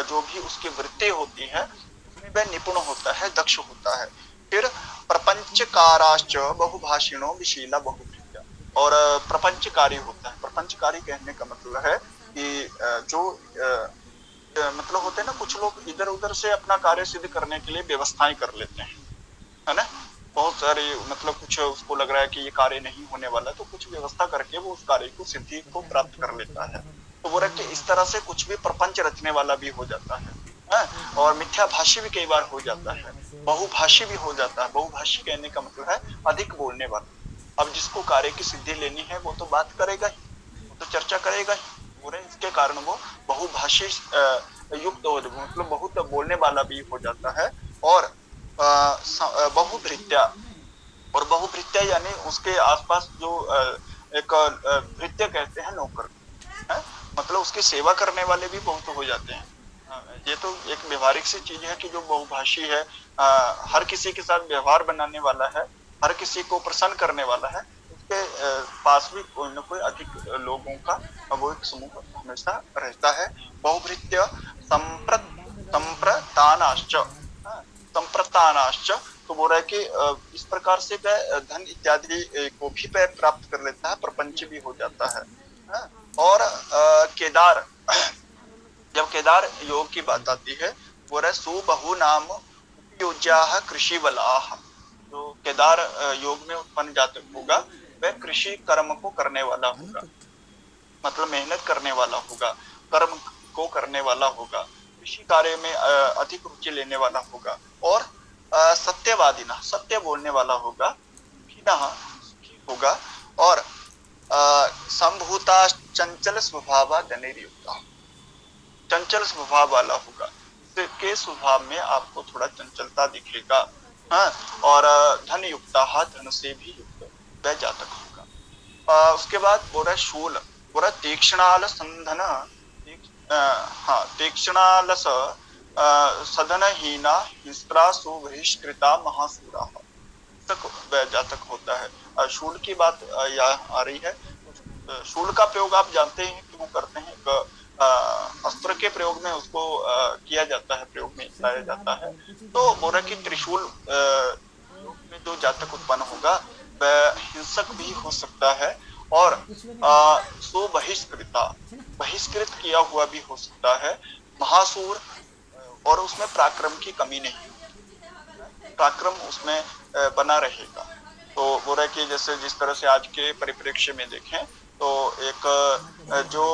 Speaker 1: जो भी उसकी वृत्ति होती है उसमें वह निपुण होता है, दक्ष होता है। फिर प्रपंचकाराश्च बहुभाषिणो विशीला बहुभृत्या, और प्रपंचकारी होता है। प्रपंचकारी कहने का मतलब है कि जो मतलब होते हैं ना, कुछ लोग इधर उधर से अपना कार्य सिद्ध करने के लिए व्यवस्थाएं कर लेते हैं, है ना। बहुत सारे मतलब कुछ उसको लग रहा है कि ये कार्य नहीं होने वाला, तो कुछ व्यवस्था करके वो उस कार्य को सिद्धि को प्राप्त कर लेता है। तो वो रखते इस तरह से कुछ भी प्रपंच रचने वाला भी हो जाता है, और मिथ्याभाषी भी कई बार हो जाता है, बहुभाषी भी हो जाता है। बहुभाषी कहने का मतलब है अधिक बोलने वाला। अब जिसको कार्य की सिद्धि लेनी है वो तो बात करेगा ही, वो तो चर्चा करेगा ही, इसके कारण वो बहुभाषी युक्त हो, मतलब बहुत बोलने वाला भी हो जाता है। और बहुभृत्या, और बहुभृत्या यानी उसके आसपास जो एक भृत्य कहते हैं नौकर, है? मतलब उसकी सेवा करने वाले भी बहुत हो जाते हैं। ये तो एक व्यवहारिक सी चीज है कि जो बहुभाषी है, हर किसी के साथ व्यवहार बनाने वाला है, हर किसी को प्रसन्न करने वाला है, उसके पास भी कोई न कोई अधिक लोगों का वो एक समूह हमेशा रहता है। बहुभृत्य संप्रतानाश्च, संप्रतानाश्च, तो बोल रहा है कि इस प्रकार से वह धन इत्यादि को भी प्राप्त कर लेता है, प्रपंच भी हो जाता है। और केदार, जब केदार योग की बात आती है, बोल रहा है सुबहु नाम उपयोज्याः कृषि बलाः। जो केदार योग में उत्पन्न जातक होगा वह कृषि कर्म को करने वाला होगा, मतलब मेहनत करने वाला होगा, कर्म को करने वाला होगा, कृषि कार्य में अधिक रुचि लेने वाला होगा, और सत्यवादिना, सत्य बोलने वाला होगा, सुखी होगा, और संभूता चंचल स्वभाव धनिर्युक्ता, चंचल स्वभाव वाला होगा। इसके स्वभाव में आपको थोड़ा चंचलता दिखेगा, हाँ, और धन युक्ता, धन से भी युक्त वह जातक होगा। उसके बाद बोला शूल, बोला तीक्ष्णाल संधन, तीक्ष्णालस सदनहीना हिंस्रा सुबहिष्कृता महासूरा, तक वह जातक होता है। शूल की बात यहाँ आ रही है। शूल का प्रयोग आप जानते हैं कि वो करते हैं, अस्त्र के प्रयोग में उसको किया जाता है, प्रयोग में लाया जाता है। तो बोल रहा कि त्रिशूल योग में जो जातक उत्पन्न होगा वह हिंसक भी हो सकता है और सुबहिष्कृता बहिष्कृत किया हुआ भी हो सकता है, महासूर, और उसमें पराक्रम की कमी नहीं, पराक्रम उसमें बना रहेगा। तो वो रहा कि जैसे जिस तरह से आज के परिप्रेक्ष्य में देखें तो एक जो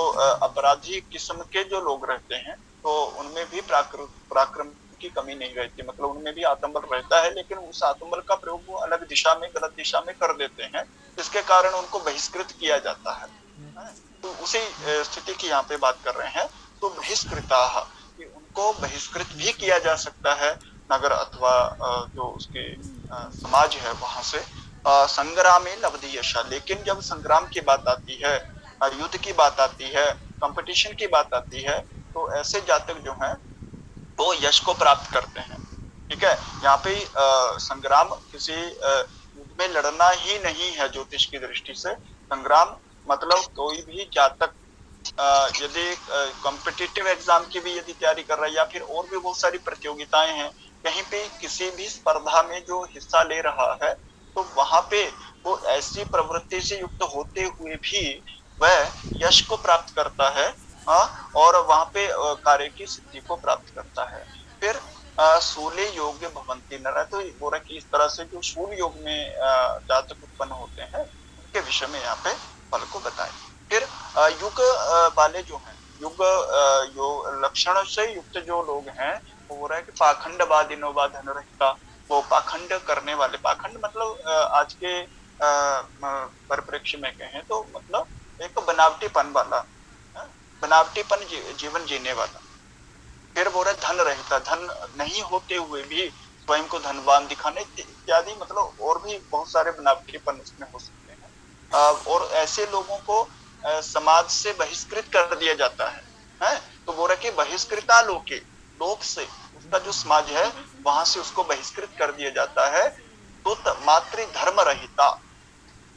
Speaker 1: अपराधी किस्म के जो लोग रहते हैं तो उनमें भी पराक्रम की कमी नहीं रहती, मतलब उनमें भी आत्मबल रहता है, लेकिन उस आत्मबल का प्रयोग वो अलग दिशा में, गलत दिशा में कर देते हैं, जिसके कारण उनको बहिष्कृत किया जाता है। तो उसी स्थिति की यहाँ पे बात कर रहे हैं। तो बहिष्कृता कि उनको बहिष्कृत भी किया जा सकता है नगर अथवा जो उसके समाज है वहां से। संग्राम में लब्धि यशा, लेकिन जब संग्राम की बात आती है, युद्ध की बात आती है, कंपटीशन की बात आती है, तो ऐसे जातक जो हैं वो यश को प्राप्त करते हैं। ठीक है, यहाँ पे संग्राम किसी युद्ध में लड़ना ही नहीं है ज्योतिष की दृष्टि से। संग्राम मतलब कोई भी जातक यदि कॉम्पिटिटिव एग्जाम की भी यदि तैयारी कर रहा है या फिर और भी बहुत सारी प्रतियोगिताएं हैं, कहीं पे किसी भी स्पर्धा में जो हिस्सा ले रहा है, तो वहां पे वो ऐसी प्रवृत्ति से युक्त होते हुए भी वह यश को प्राप्त करता है और वहां पे कार्य की सिद्धि को प्राप्त करता है। फिर शूले योग भवंती नर, तो बोल रहा कि इस तरह से जो शूल योग में जातक उत्पन्न होते हैं उनके विषय में यहाँ पे फल को बताए। फिर युग वाले जो हैं, युग यो लक्षण से युक्त जो लोग हैं, वो बोल रहा है कि पाखंड बा दिनो बा धन रहता, वो पाखंड करने वाले, पाखंड मतलब आज के परिप्रेक्ष्य में कहें तो मतलब एक बनावटीपन वाला, बनावटीपन जीवन जीने वाला। फिर बोल रहे धन रहता, धन नहीं होते हुए भी स्वयं को धनवान दिखाने इत्यादि, मतलब और भी बहुत सारे बनावटीपन उसमें हो सकते हैं। और ऐसे लोगों को समाज से बहिष्कृत कर दिया जाता है? तो बोल रहे कि बहिष्कृता लोके, लोक से उसका जो समाज है वहां से उसको बहिष्कृत कर दिया जाता है। तो मातृ धर्म रहिता,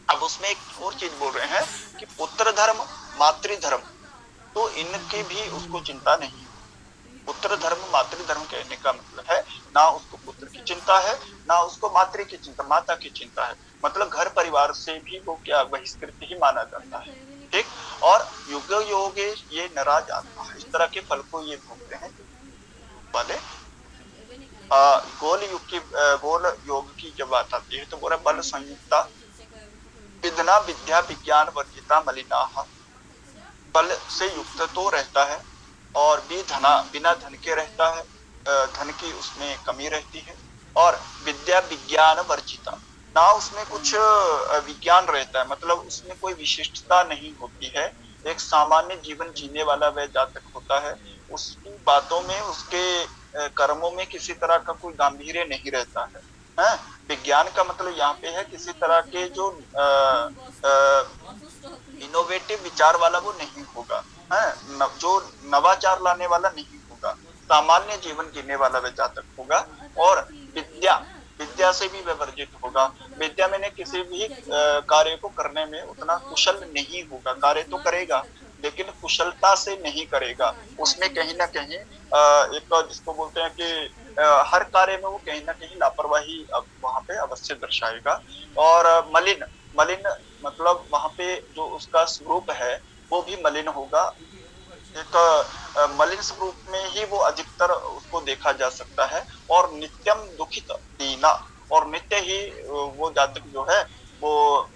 Speaker 1: अब उसमें एक और चीज बोल रहे हैं कि पुत्र धर्म, मातृ धर्म, तो इनकी भी उसको चिंता नहीं। पुत्र धर्म, मातृ धर्म कहने का मतलब है ना उसको पुत्र की चिंता है, ना उसको मातृ की चिंता, माता की चिंता है, मतलब घर परिवार से भी वो क्या बहिष्कृत ही माना जाता है। ठीक, और युग योग ये नाराज आता है, इस तरह के फल को ये भोगते हैं वाले। गोल योग की जब बात आती है तो बोला बल संयुक्ता विद्या विद्या विज्ञान वर्जिता मलिना, बल से युक्त तो रहता है और भी बिना धन के रहता है, धन की उसमें कमी रहती है, और विद्या विज्ञान वर्जिता, ना उसमें कुछ विज्ञान रहता है, मतलब उसमें कोई विशिष्टता नहीं होती है, एक सामान्य जीवन जीने वाला वह जातक होता है। उसकी बातों में, उसके कर्मों में किसी तरह का कोई गांभीर्य नहीं रहता है। विज्ञान का मतलब यहाँ पे है किसी तरह के जो इनोवेटिव विचार वाला वो नहीं होगा, जो नवाचार लाने वाला नहीं होगा, सामान्य जीवन जीने वाला वह जातक होगा। और विद्या से भी वह वर्जित होगा। विद्या में किसी भी कार्य को करने में उतना कुशल नहीं होगा, कार्य तो करेगा लेकिन कुशलता से नहीं करेगा, उसमें कहीं ना कहीं एक जिसको बोलते हैं कि हर कार्य में वो कहीं ना कहीं लापरवाही वहां पे अवश्य दर्शाएगा। और मलिन मतलब वहां पे जो उसका स्वरूप है वो भी मलिन होगा, एक मलिन स्वरूप में ही वो अधिकतर उसको देखा जा सकता है। और नित्यम दुखित दीना, और नित्य ही वो जातक जो है वो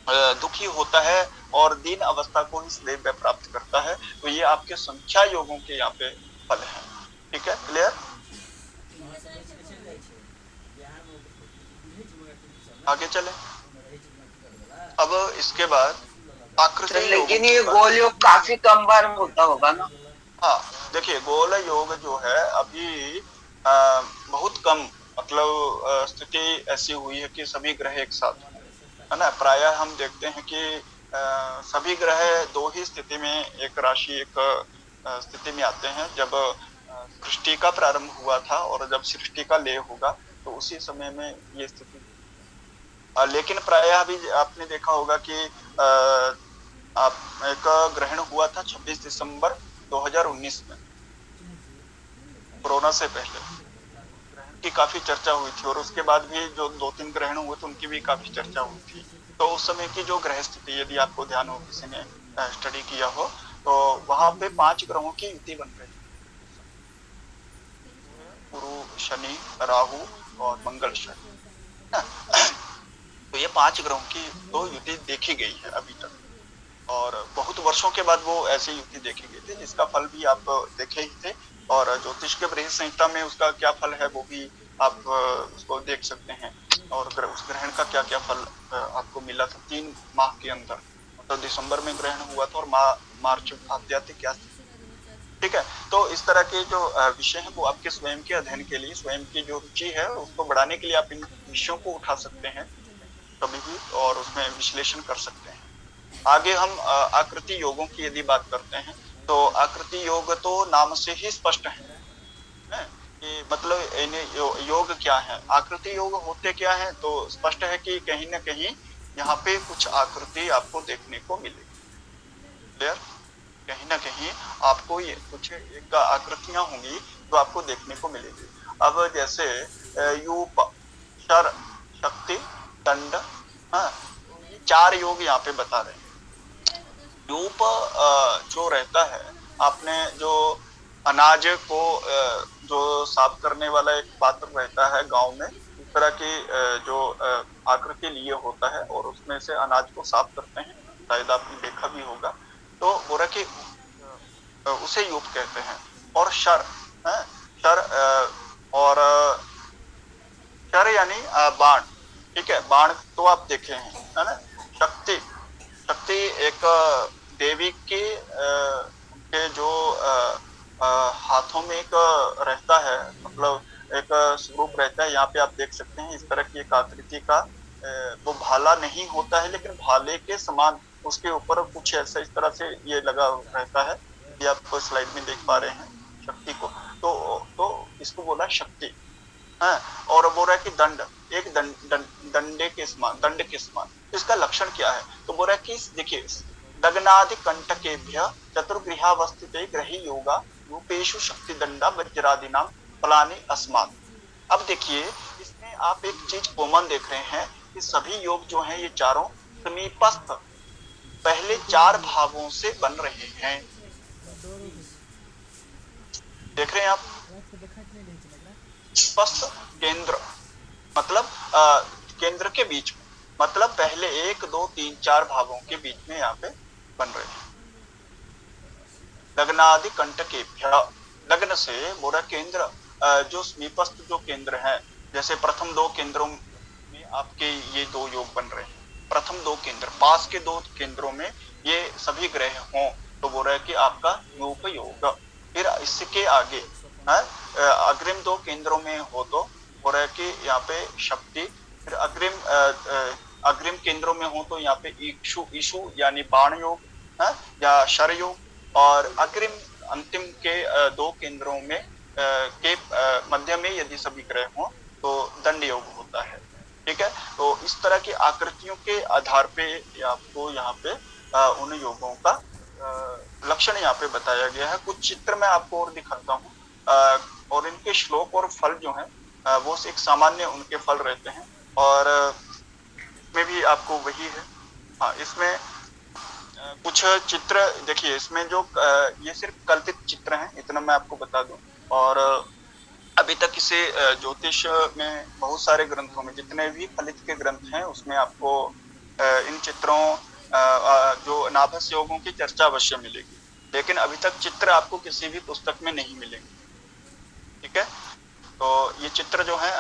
Speaker 1: दुखी होता है और दीन अवस्था को ही सदैव प्राप्त करता है। तो ये आपके संख्या योगों के यहाँ पे फल है। ठीक है, क्लियर? आगे चले। अब इसके बाद आकृति,
Speaker 6: लेकिन ये गोल योग काफी कम बार होता होगा ना?
Speaker 1: हाँ, देखिए गोल योग जो है अभी बहुत कम, मतलब स्थिति ऐसी हुई है कि सभी ग्रह एक साथ है ना। प्रायः हम देखते हैं कि सभी ग्रह दो ही स्थिति में, एक राशि एक स्थिति में आते हैं, जब सृष्टि का प्रारंभ हुआ था और जब सृष्टि का लय होगा तो उसी समय में ये स्थिति। लेकिन प्रायः अभी आपने देखा होगा कि एक ग्रहण हुआ था 26 दिसंबर 2019 में, कोरोना से पहले ग्रहण की काफी चर्चा हुई थी, और उसके बाद भी जो 2-3 ग्रहण हुए थे उनकी भी काफी चर्चा हुई थी। तो उस समय की जो ग्रह स्थिति, यदि आपको ध्यान हो, किसी ने स्टडी किया हो, तो वहां पे 5 ग्रहों की युति बन रही थी, गुरु, शनि, राहु और मंगल, शनि, है ना? तो ये 5 ग्रहों की तो युति देखी गई है अभी तक, और बहुत वर्षों के बाद वो ऐसी युति देखी गई थी, जिसका फल भी आप देखे ही थे। और ज्योतिष के बृहद संहिता में उसका क्या फल है वो भी आप उसको देख सकते हैं, और उस ग्रहण का क्या क्या फल आपको मिला था 3 माह के अंदर। मतलब दिसंबर में ग्रहण हुआ था और मार्च आध्यात्मिक क्या, ठीक है। तो इस तरह के जो विषय हैं वो आपके स्वयं के अध्ययन के लिए, स्वयं की जो रुचि है उसको बढ़ाने के लिए आप इन विषयों को उठा सकते हैं कभी भी, और उसमें विश्लेषण कर सकते हैं। आगे हम आकृति योगों की यदि बात करते हैं, तो आकृति योग तो नाम से ही स्पष्ट है कि मतलब इन्हें योग क्या है, आकृति योग होते क्या है, तो स्पष्ट है कि कहीं ना कहीं यहाँ पे कुछ आकृति आपको देखने को मिलेगी। क्लियर? कहीं ना कहीं आपको ये कुछ एक आकृतियां होंगी जो आपको देखने को मिलेगी। अब जैसे यूप, शर, शक्ति, दंड, हाँ, 4 योग यहाँ पे बता रहे हैं। यूप जो रहता है, आपने जो अनाज को जो साफ करने वाला एक पात्र रहता है गांव में, इस तरह की जो आकृति लिए होता है, और उसमें से अनाज को साफ करते हैं, शायद आपने देखा भी होगा। तो बोरा कि उसे यूप कहते हैं। और शर, शर और शर यानी बाण, ठीक है, बाण तो आप देखे हैं, है ना। शक्ति, शक्ति एक देवी के जो हाथों में एक रहता है, मतलब एक स्वरूप रहता है। यहाँ पे आप देख सकते हैं इस तरह की एक आकृति का, वो भाला नहीं होता है, लेकिन भाले के समान उसके ऊपर कुछ ऐसा इस तरह से ये लगा रहता है, ये आप स्लाइड में देख पा रहे हैं शक्ति को। तो इसको बोला शक्ति, है। और बोल रहा है कि दंड, एक दंडे के समान, दंड के समान। इसका लक्षण क्या है, तो बोल रहा है कि देखिए, दग्नादि कंटकेभ्य चतुर्गृहावस्थिते ग्रही योगा रूपेशु शक्ति दंडा वज्रादि नाम फलानि अस्मात्। अब देखिए, इसमें आप एक चीज कॉमन देख रहे हैं कि सभी योग जो हैं ये चारों समीपस्थ पहले 4 भावों से बन रहे हैं। देख रहे हैं आप, स्पष्ट केंद्र, मतलब केंद्र के बीच में, मतलब पहले 1, 2, 3, 4 भावों के बीच में यहाँ पे बन रहे हैं। लग्नादि कंटकेभ्य, लग्न से बोरा केंद्र, जो समीपस्थ जो केंद्र है, जैसे प्रथम 2 केंद्रों में आपके ये 2 योग बन रहे हैं। प्रथम 2 केंद्र, पास के 2 केंद्रों में ये सभी ग्रह हों, तो बोल रहा है कि आपका यूप योग। फिर इसके आगे अग्रिम 2 केंद्रों में हो तो बोल रहा है कि यहाँ पे शक्ति। फिर अग्रिम केंद्रों में हो तो यहाँ पे ईशु यानी बाण योग, या शर योग। और अग्रिम अंतिम के 2 केंद्रों में के मध्य में यदि सभी ग्रह हों तो दंड योग होता है, ठीक है। तो इस तरह की आकृतियों के आधार पे आपको यहाँ पे उन योगों का लक्षण यहाँ पे बताया गया है। कुछ चित्र मैं आपको और दिखाता हूँ, और इनके श्लोक और फल जो हैं वो एक सामान्य उनके फल रहते हैं, और इसमें भी आपको वही है। हाँ, इसमें कुछ चित्र देखिए, इसमें जो ये सिर्फ कल्पित चित्र हैं, इतना मैं आपको बता दूं। और अभी तक इसे ज्योतिष में बहुत सारे ग्रंथों में, जितने भी फलित के ग्रंथ हैं, उसमें आपको इन चित्रों जो नाभस योगों की चर्चा अवश्य मिलेगी, लेकिन अभी तक चित्र आपको किसी भी पुस्तक में नहीं मिलेंगे, ठीक है। तो ये चित्र जो है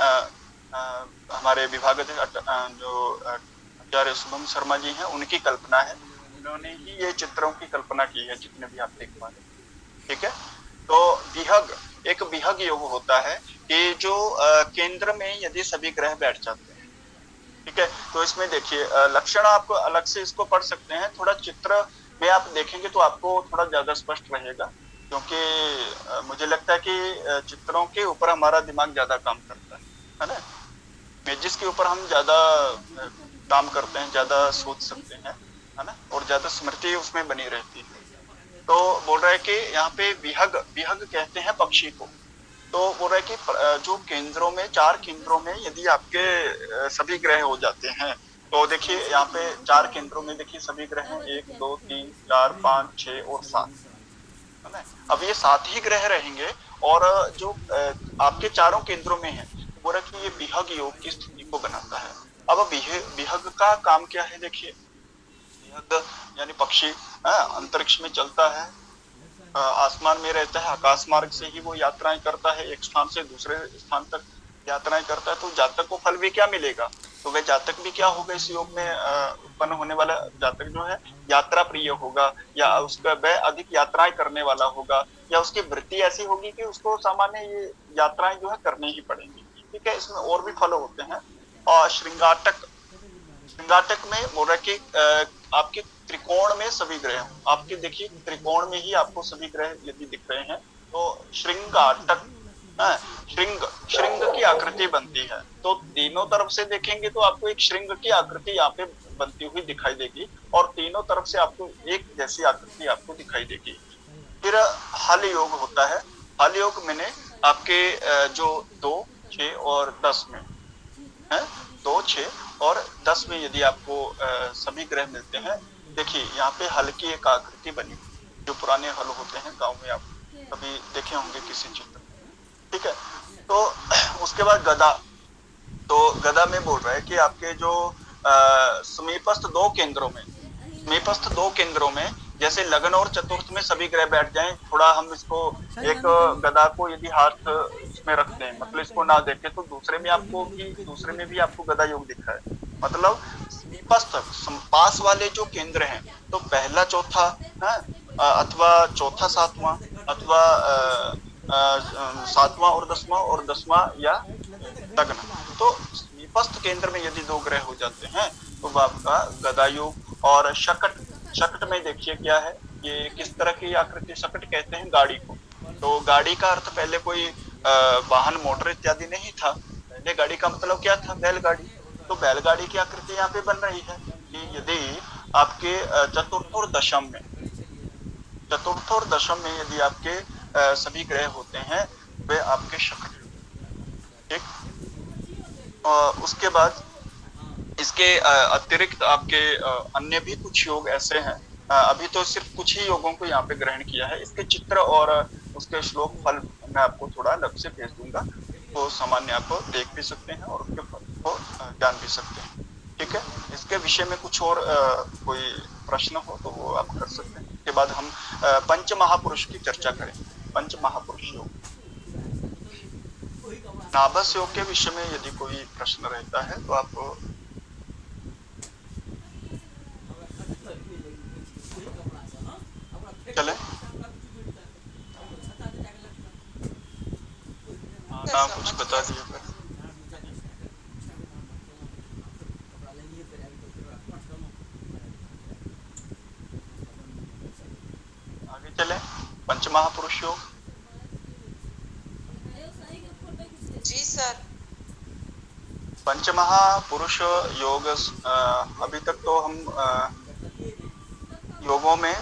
Speaker 1: हमारे विभागाध्यक्ष जो आचार्य शुभम शर्मा जी हैं, उनकी कल्पना है। उन्होंने ही ये चित्रों की कल्पना की है, जितने भी आप देख पा रहे हैं, ठीक है। तो विहग, एक विहग योग होता है कि जो केंद्र में यदि सभी ग्रह बैठ जाते हैं, ठीक है। तो इसमें देखिए लक्षण आप अलग से इसको पढ़ सकते हैं, थोड़ा चित्र में आप देखेंगे तो आपको थोड़ा ज्यादा स्पष्ट रहेगा, क्योंकि मुझे लगता है कि चित्रों के ऊपर हमारा दिमाग ज्यादा काम करता है ना। इमेजेस के ऊपर हम ज्यादा काम करते हैं, ज्यादा सोच सकते हैं, है ना, और ज्यादा स्मृति उसमें बनी रहती है। तो बोल रहा है कि यहाँ पे विहग विहग कहते हैं पक्षी को। तो बोल रहा है कि जो केंद्रों में 4 केंद्रों में यदि आपके सभी ग्रह हो जाते हैं, तो देखिए यहाँ पे 4 केंद्रों में देखिए सभी ग्रह हैं, 1 2 3 4 5 6 और 7, है ना। अब ये 7 ही ग्रह रहेंगे और जो आपके चारों केंद्रों में है, बोल रहा है कि ये विहग योग की स्थिति को बनाता है। अब विहग का काम क्या है, देखिए विहग यानी पक्षी अंतरिक्ष में चलता है, आसमान में रहता है, आकाश मार्ग से ही वो यात्राएं करता है, एक स्थान से दूसरे स्थान तक यात्राएं करता है। तो जातक को फल भी क्या मिलेगा, तो वह जातक भी क्या होगा, इस योग में उत्पन्न होने वाला जातक जो है यात्रा प्रिय होगा, या उसका वह अधिक यात्राएं करने वाला होगा, या उसकी वृत्ति ऐसी होगी कि उसको सामान्य ये यात्राएं जो है करनी ही पड़ेंगी। ठीक है, इसमें और भी फल होते हैं। और श्रृंगाटक में बोल रहा है कि आपके त्रिकोण में सभी ग्रह, आपके देखिए त्रिकोण में ही आपको सभी ग्रह यदि दिख रहे हैं, तो श्रृंगाटक श्रृंग की आकृति बनती है। तो तीनों तरफ से देखेंगे तो आपको एक श्रृंग की आकृति यहाँ पे बनती हुई दिखाई देगी, और तीनों तरफ से आपको एक जैसी आकृति आपको दिखाई देगी। फिर हल योग होता है। हल योग मैंने आपके जो 2 6 और 10 में है, 2 6 और 10 में यदि आपको सभी ग्रह मिलते हैं, देखिए यहाँ पे हल की एक आकृति बनी, जो पुराने हल होते हैं गांव में, आप कभी देखे होंगे किसी चित्र। ठीक है, तो उसके बाद गदा। तो गदा में बोल रहा है कि आपके जो समीपस्थ 2 केंद्रों में जैसे लगन और चतुर्थ में सभी ग्रह बैठ जाएं, थोड़ा हम इसको एक गदा को यदि हाथ इसमें रखते हैं, मतलब इसको ना देखे, तो दूसरे में भी आपको गदा योग दिखा है। मतलब समीपस्थ पास वाले जो केंद्र हैं, तो पहला चौथा है, अथवा चौथा सातवां, अथवा 7वां और 10वां, और 10वां या तगना। तो समीपस्थ केंद्र में यदि 2 ग्रह हो जाते हैं तो वो आपका गदा योग। और शकट में देखिए क्या है, ये किस तरह की आकृति, शकट कहते हैं गाड़ी को। तो गाड़ी का अर्थ पहले कोई वाहन मोटर इत्यादि नहीं था, पहले गाड़ी का मतलब क्या था, बैलगाड़ी। तो बैलगाड़ी की आकृति यहाँ पे बन रही है कि यदि आपके चतुर्थ और दशम में यदि आपके सभी ग्रह होते हैं, वे आपके शकट। ठीक, उसके बाद इसके अतिरिक्त आपके अन्य भी कुछ योग ऐसे हैं, अभी तो सिर्फ कुछ ही योगों को यहाँ पे ग्रहण किया है। इसके चित्र और उसके श्लोक फल मैं आपको थोड़ा अलग से भेज दूंगा, तो सामान्य आप देख भी सकते हैं और उसके फल को जान भी सकते हैं। ठीक है, इसके विषय में कुछ और कोई प्रश्न हो तो वो आप कर सकते हैं। उसके बाद हम पंच महापुरुष की चर्चा करें। पंच महापुरुष योग, नाभस योग के विषय में यदि कोई प्रश्न रहता है तो आप चले। हाँ, कुछ बता दिया फिर। आगे चले, पंच महापुरुष योग।
Speaker 3: जी सर।
Speaker 1: पंच महापुरुष योग, अभी तक तो हम योगों में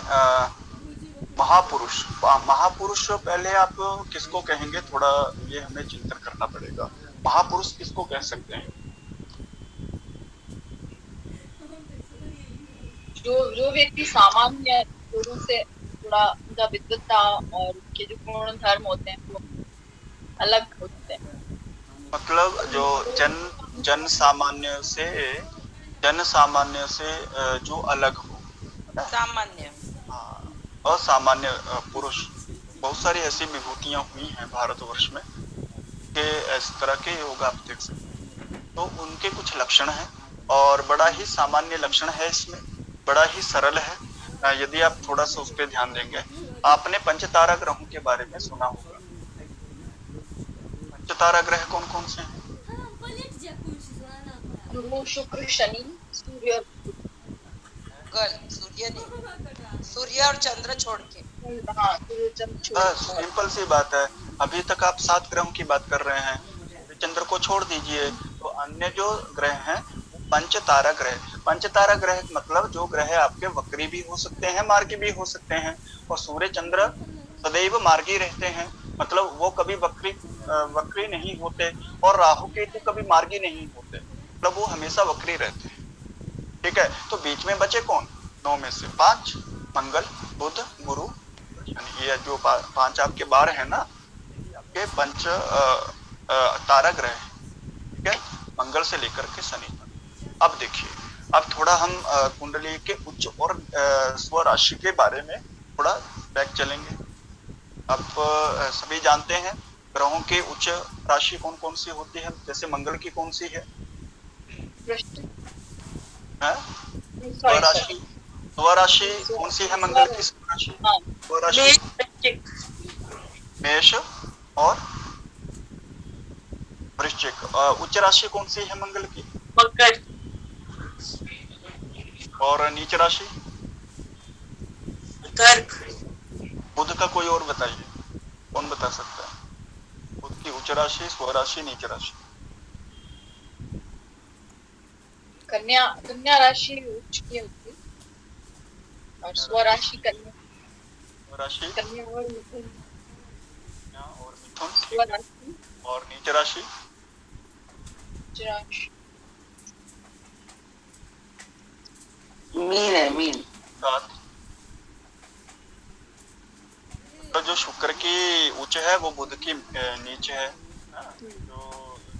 Speaker 1: महापुरुष पहले आप किसको कहेंगे, थोड़ा ये हमें चिंतन करना पड़ेगा। महापुरुष किसको कह सकते हैं?
Speaker 2: जो व्यक्ति सामान्य लोगों से थोड़ा उनका विद्वत्ता और उनके जो गुण धर्म होते हैं वो अलग होते हैं। मतलब
Speaker 1: जो जन सामान्य से जो अलग हो,
Speaker 3: सामान्य,
Speaker 1: असामान्य पुरुष। बहुत सारी ऐसी विभूतियां हुई हैं भारतवर्ष में कि इस तरह के योग आप देख सकते हैं। तो उनके कुछ लक्षण हैं और बड़ा ही सामान्य लक्षण है, इसमें बड़ा ही सरल है। यदि आप थोड़ा सा उस पर ध्यान देंगे, आपने पंचतारा ग्रहों के बारे में सुना होगा। पंचतारा ग्रह कौन कौन से हैं?
Speaker 2: गुरु, शुक्र, शनि, सूर्य।
Speaker 3: सूर्य और चंद्र छोड़ के।
Speaker 2: हाँ, सूर्य चंद्र।
Speaker 1: सिंपल सी बात है। अभी तक आप 7 ग्रहों की बात कर रहे हैं, चंद्र को छोड़ दीजिए, तो अन्य जो ग्रह हैं पंच तारा ग्रह। पंचतारा ग्रह मतलब जो ग्रह आपके वक्री भी हो सकते हैं, मार्गी भी हो सकते हैं। और सूर्य चंद्र सदैव मार्गी रहते हैं, मतलब वो कभी वक्री नहीं होते। और राहु केतु कभी मार्गी नहीं होते, मतलब वो हमेशा वक्री रहते हैं। ठीक है, तो बीच में बचे कौन? 9 में से 5, मंगल, बुध, गुरु, शनि। ये जो 5 आपके बार है ना, आपके पंच तारा ग्रह है। ठीक है, मंगल से लेकर के शनि तक। अब देखिए, अब थोड़ा हम कुंडली के उच्च और स्व राशि के बारे में थोड़ा बैक चलेंगे। अब सभी जानते हैं ग्रहों के उच्च राशि कौन कौन सी होती है, जैसे मंगल की कौन सी है? स्वराशि। स्वराशि कौन सी है मंगल की? स्वराशि, स्वराशि मेष और वृश्चिक। उच्च राशि कौन सी है मंगल की?
Speaker 2: मकर।
Speaker 1: और नीच राशि?
Speaker 2: कर्क।
Speaker 1: बुध का कोई और बताइए, कौन बता सकता है? बुध की उच्च राशि, स्वराशि, नीच राशि।
Speaker 2: कन्या। कन्या राशि उच्च की होती है और स्वराशि कन्या।
Speaker 1: राशि
Speaker 2: कन्या और मिथुन।
Speaker 1: और मिथुन।
Speaker 2: स्वराशि
Speaker 1: और नीच राशि?
Speaker 2: उच्च राशि
Speaker 6: मीन है, मीन।
Speaker 1: तो जो शुक्र की उच्च है वो बुध की नीच है। जो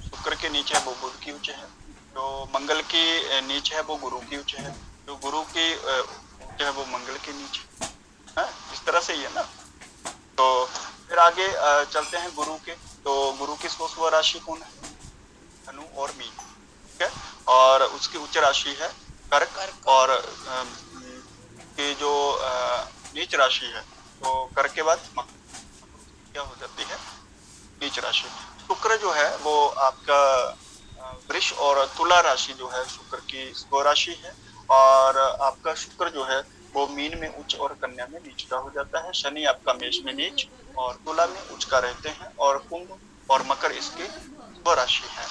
Speaker 1: शुक्र के नीचे है वो बुध की उच्च है। जो मंगल की नीच है वो गुरु की उच्च है। जो गुरु की उच्च है वो मंगल की नीच है। इस तरह से ही है ना। तो फिर आगे चलते हैं गुरु के। तो गुरु की स्व राशि कौन है? धनु और मीन। ठीक है, और उसकी उच्च राशि है कर्क। और की जो नीच राशि है, तो कर्क के बाद क्या हो जाती है? नीच राशि। शुक्र जो है वो आपका वृष और तुला राशि जो है शुक्र की स्व राशि है। और आपका शुक्र जो है वो मीन में उच्च और कन्या में नीच का हो जाता है। शनि आपका मेष में नीच और तुला में उच्च का रहते हैं। और कुंभ और मकर इसके स्व राशि है।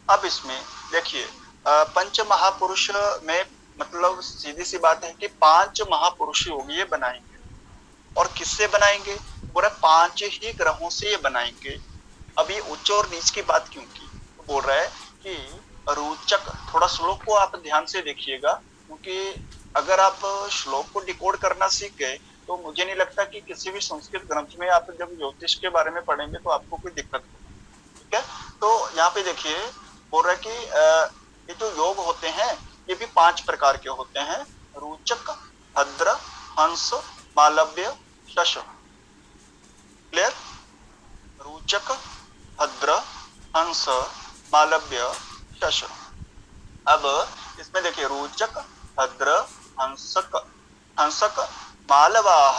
Speaker 1: अब इसमें देखिए, पंच महापुरुष में मतलब सीधी सी बात है कि 5 महापुरुष योग ये बनाएंगे। और किससे बनाएंगे? पूरा 5 ही ग्रहों से ये बनाएंगे। अब ये उच्च और नीच की बात क्यों की? तो बोल रहा है कि रोचक, थोड़ा श्लोक को आप ध्यान से देखिएगा, क्योंकि अगर आप श्लोक को डिकोड करना सीख गए तो मुझे नहीं लगता कि किसी भी संस्कृत ग्रंथ में आप जब ज्योतिष के बारे में पढ़ेंगे तो आपको कोई दिक्कत होगी। ठीक है, तो यहाँ पे देखिए बोल रहा है कि ये जो योग होते हैं ये भी 5 प्रकार के होते हैं। रोचक, भद्र, हंस, मालव्य, शश। क्लियर? रोचक, भद्र, हंस, मालव्य, शश। अब इसमें देखिए रोचक, भद्र, हंसक, मालवाह,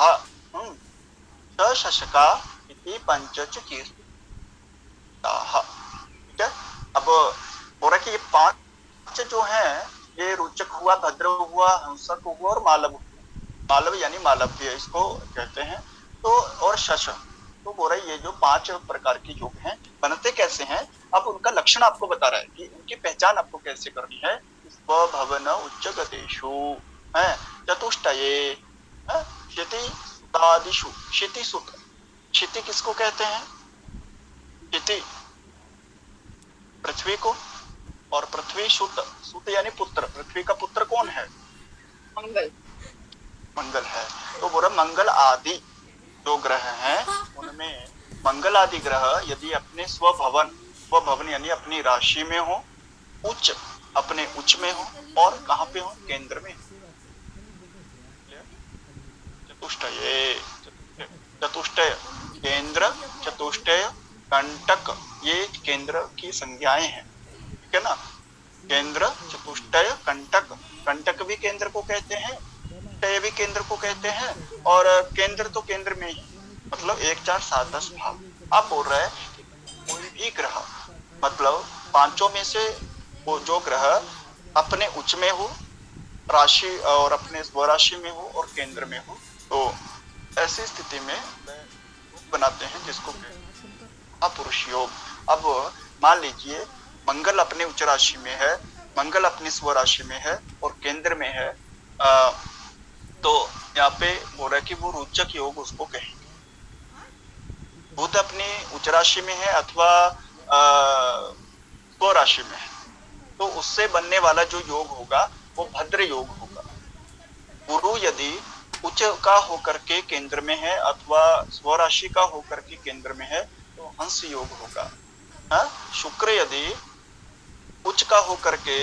Speaker 1: शशका इति पंचच कीर्तिताः। ठीक है, अब बोल रहा है कि ये 5 जो हैं, ये रोचक हुआ, भद्र हुआ, हंसक हुआ और मालव हुआ। मालव यानी मालव्य इसको कहते हैं। तो और शश, तो बोल रहा है ये जो 5 प्रकार के योग हैं बनते कैसे हैं? अब उनका लक्षण आपको बता रहा है कि उनकी पहचान आपको कैसे करनी है। स्वभवन उच्च गतेषु चतुष्टये क्षिति सुतादिषु। क्षिति सुत, क्षिति किसको कहते हैं? क्षिति पृथ्वी को, और पृथ्वी सुत, सुत यानी पुत्र। पृथ्वी का पुत्र कौन है?
Speaker 2: मंगल।
Speaker 1: मंगल है। तो बोला मंगल आदि जो ग्रह हैं उनमें मंगल आदि ग्रह यदि अपने स्वभवन यानी अपनी राशि में हो, उच्च अपने उच्च में हो, और कहाँ पे हो? केंद्र में। चतुष्टय, चतुष्टय केंद्र, चतुष्टय कंटक, ये केंद्र की संज्ञाएं हैं। ठीक है ना? केंद्र, चतुष्टय, कंटक। कंटक भी केंद्र को कहते हैं, चतुष्टय भी केंद्र को कहते हैं। और केंद्र तो केंद्र में ही, मतलब 1, 4, 7, 10 भाव। आप बोल रहे हैं कोई भी ग्रह, मतलब 5 में से वो जो ग्रह अपने उच्च में हो, राशि और अपने स्वराशि में हो और केंद्र में हो, तो ऐसी स्थिति में बनाते हैं जिसको कहते हैं महापुरुष योग। अब मान लीजिए मंगल अपने उच्च राशि में है मंगल अपनी स्वराशि में है और केंद्र में है, तो यहाँ पे बोल रहा है कि वो रोचक योग उसको कहेंगे। बुध अपनी उच्च राशि में है अथवा स्वराशि में है, तो उससे बनने वाला जो योग होगा वो भद्र योग होगा। गुरु यदि उच्च का होकर के केंद्र में है अथवा स्वराशि का होकर के केंद्र में है तो हंस योग होगा। हाँ? शुक्र यदि उच्च का होकर के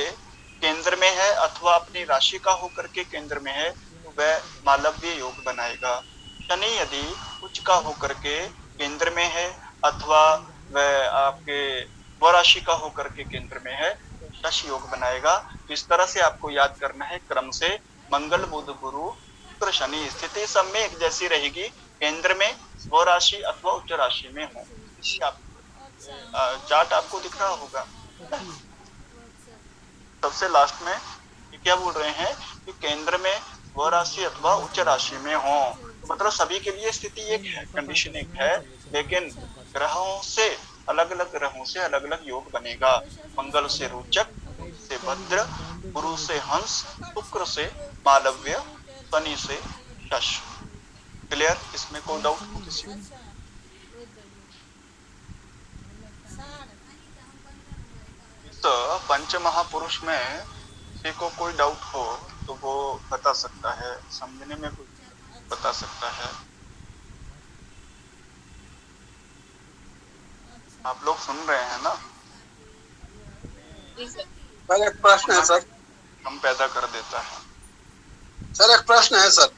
Speaker 1: केंद्र में है अथवा अपनी राशि का होकर के केंद्र में है तो वह मालव्य योग बनाएगा। शनि यदि उच्च का होकर के केंद्र में है अथवा वह आपके स्वराशि का होकर के केंद्र में है तो शश योग बनाएगा। तो इस तरह से आपको याद करना है क्रम से, मंगल बुध गुरु शुक्र शनि, स्थिति सब में एक जैसी रहेगी, केंद्र में स्वराशि अथवा उच्च राशि में हो। आप चार्ट आपको दिख रहा होगा। सबसे लास्ट में ये क्या बोल रहे हैं कि केंद्र में स्वराशि अथवा उच्च राशि में हो, तो मतलब सभी के लिए स्थिति एक है, कंडीशन एक है, लेकिन ग्रहों से अलग अलग ग्रहों से अलग अलग योग बनेगा। मंगल से रोचक, बुध से भद्र, गुरु से हंस, शुक्र से मालव्य, शनि से शश। क्लियर? इसमें कोई डाउट हो किसी को? इस पंच महापुरुष में किसी को कोई डाउट हो तो वो बता सकता है, समझने में कोई बता सकता है। आप लोग सुन रहे हैं ना?
Speaker 2: जी सर।
Speaker 7: सर एक प्रश्न है सर।
Speaker 1: हम पैदा कर देता है।
Speaker 7: सर एक प्रश्न है सर।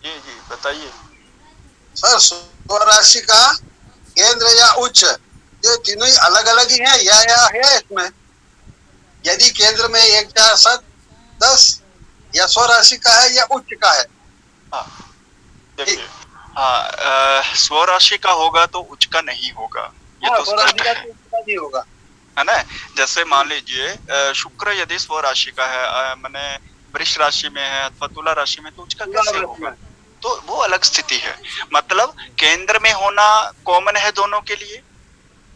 Speaker 1: जी जी बताइए।
Speaker 7: सर स्वराशि का केंद्र या उच्च ये तीनों ही अलग अलग ही है या है इसमें? यदि केंद्र में 1 4 7 10 या स्वराशि का है या उच्च का है?
Speaker 1: हाँ देखिए, हाँ स्वराशि का होगा तो उच्च का नहीं होगा, ये तो स्पष्ट है,
Speaker 7: नहीं होगा,
Speaker 1: है ना। जैसे मान लीजिए शुक्र यदि स्वराशि का है, माने वृष राशि में है अथवा तुला राशि में, तो उच्च का कैसे होगा? तो वो अलग स्थिति है। मतलब केंद्र में होना कॉमन है दोनों के लिए।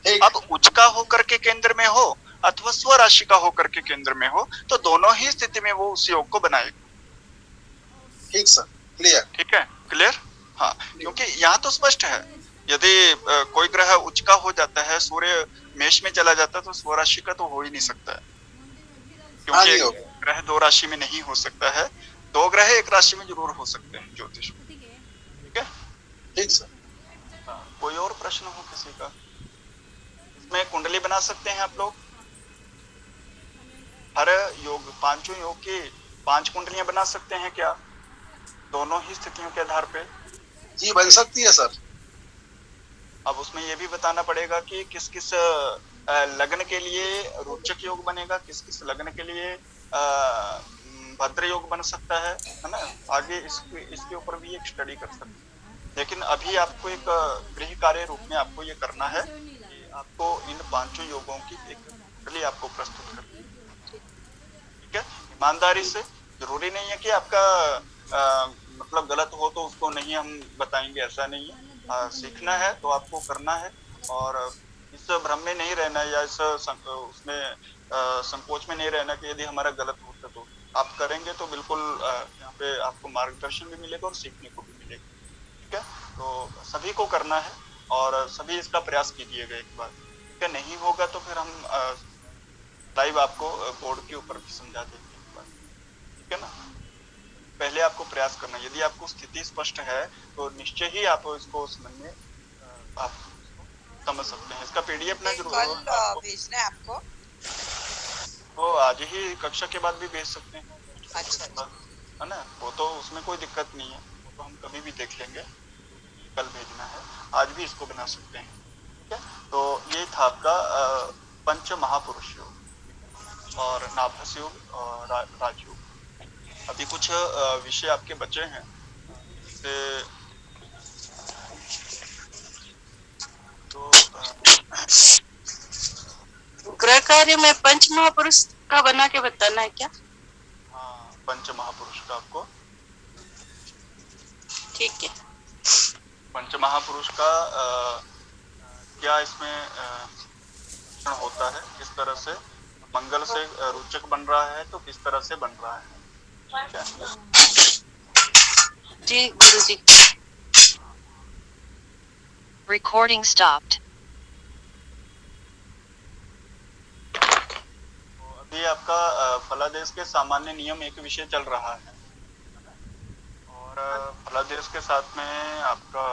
Speaker 1: अब उच्च का होकर के केंद्र में हो अथवा स्वराशि का होकर के केंद्र में हो तो दोनों ही स्थिति में वो उस योग को बनाएगा।
Speaker 7: ठीक सर, क्लियर।
Speaker 1: ठीक है, क्लियर। हाँ, क्योंकि यहाँ तो स्पष्ट है, यदि कोई ग्रह उच्च का हो जाता है, सूर्य मेष में चला जाता है तो स्वराशि का तो हो ही नहीं सकता है, क्योंकि ग्रह 2 राशि में नहीं हो सकता है। 2 ग्रह 1 राशि में जरूर हो सकते हैं ज्योतिष में। ठीक है,
Speaker 7: ठीक सर।
Speaker 1: हाँ, कोई और प्रश्न हो किसी का? इसमें कुंडली बना सकते हैं आप लोग। हर योग, पांचों योग की 5 कुंडलियां बना सकते हैं क्या, दोनों ही स्थितियों के आधार पे?
Speaker 7: जी बन सकती है सर।
Speaker 1: अब उसमें ये भी बताना पड़ेगा कि किस किस लग्न के लिए रोचक योग बनेगा, किस किस लग्न के लिए भद्र योग बन सकता है ना। आगे इसके ऊपर भी एक स्टडी कर सकते हैं, लेकिन अभी आपको एक गृह कार्य रूप में आपको ये करना है कि आपको इन 5 योगों की एक कुंडली आपको प्रस्तुत करनी है। ठीक है, ईमानदारी से। जरूरी नहीं है कि आपका मतलब गलत हो तो उसको नहीं हम बताएंगे, ऐसा नहीं है। सीखना है तो आपको करना है, और इस भ्रम में नहीं रहना या इस उसमें संकोच में नहीं रहना कि यदि हमारा गलत होता तो आप करेंगे तो बिल्कुल यहाँ पे आपको मार्गदर्शन भी मिलेगा और सीखने को भी मिलेगा। ठीक है, तो सभी को करना है और सभी इसका प्रयास कीजिएगा एक बार। ठीक है, नहीं होगा तो फिर हम लाइव आपको बोर्ड के ऊपर भी समझा देंगे एक बार। ठीक है ना, पहले आपको प्रयास करना। यदि आपको स्थिति स्पष्ट है तो निश्चय ही आप इसको समझने आप समझ सकते हैं। इसका पीडीएफ ना जरूर
Speaker 3: भेजना है आपको,
Speaker 1: तो आज ही कक्षा के बाद भी भेज सकते हैं।
Speaker 3: अच्छा
Speaker 1: है ना, वो तो उसमें कोई दिक्कत नहीं है, वो तो हम कभी भी देख लेंगे। कल भेजना है, आज भी इसको बना सकते हैं। ठीक है, तो ये था आपका पंच महापुरुष योग और नाभस योग और राजयोग। अभी कुछ विषय आपके बचे हैं, तो
Speaker 8: ग्रह कार्य में पंच महापुरुष का बना के बताना है क्या?
Speaker 1: हाँ, पंच महापुरुष का आपको।
Speaker 8: ठीक है,
Speaker 1: पंच महापुरुष का क्या इसमें लक्षण होता है, किस तरह से मंगल से रोचक बन रहा है, तो किस तरह से बन रहा है। ठीक है?
Speaker 8: जी गुरुजी।
Speaker 9: Recording stopped.
Speaker 1: तो अभी आपका फलादेश के सामान्य नियम एक विषय चल रहा है, और फलादेश के साथ में आपका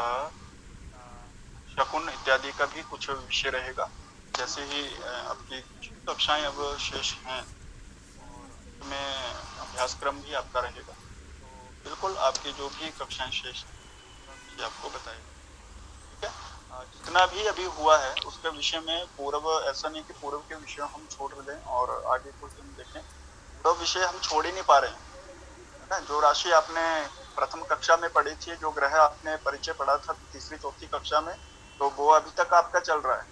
Speaker 1: शकुन इत्यादि का भी कुछ विषय रहेगा। जैसे ही आपकी कुछ कक्षाएं अब शेष हैं, और उसमें अभ्यासक्रम भी आपका रहेगा, तो बिल्कुल आपकी जो भी कक्षाएं शेष हैं आपको बताएगा। ठीक है? जितना भी अभी हुआ है उसके विषय में पूर्व, ऐसा नहीं कि पूर्व के विषय हम छोड़ दें और आगे कुछ हम देखें, तो विषय हम छोड़ ही नहीं पा रहे हैं, है ना। जो राशि आपने प्रथम कक्षा में पढ़ी थी, जो ग्रह आपने परिचय पढ़ा था तीसरी चौथी कक्षा में, तो वो अभी तक आपका चल रहा है।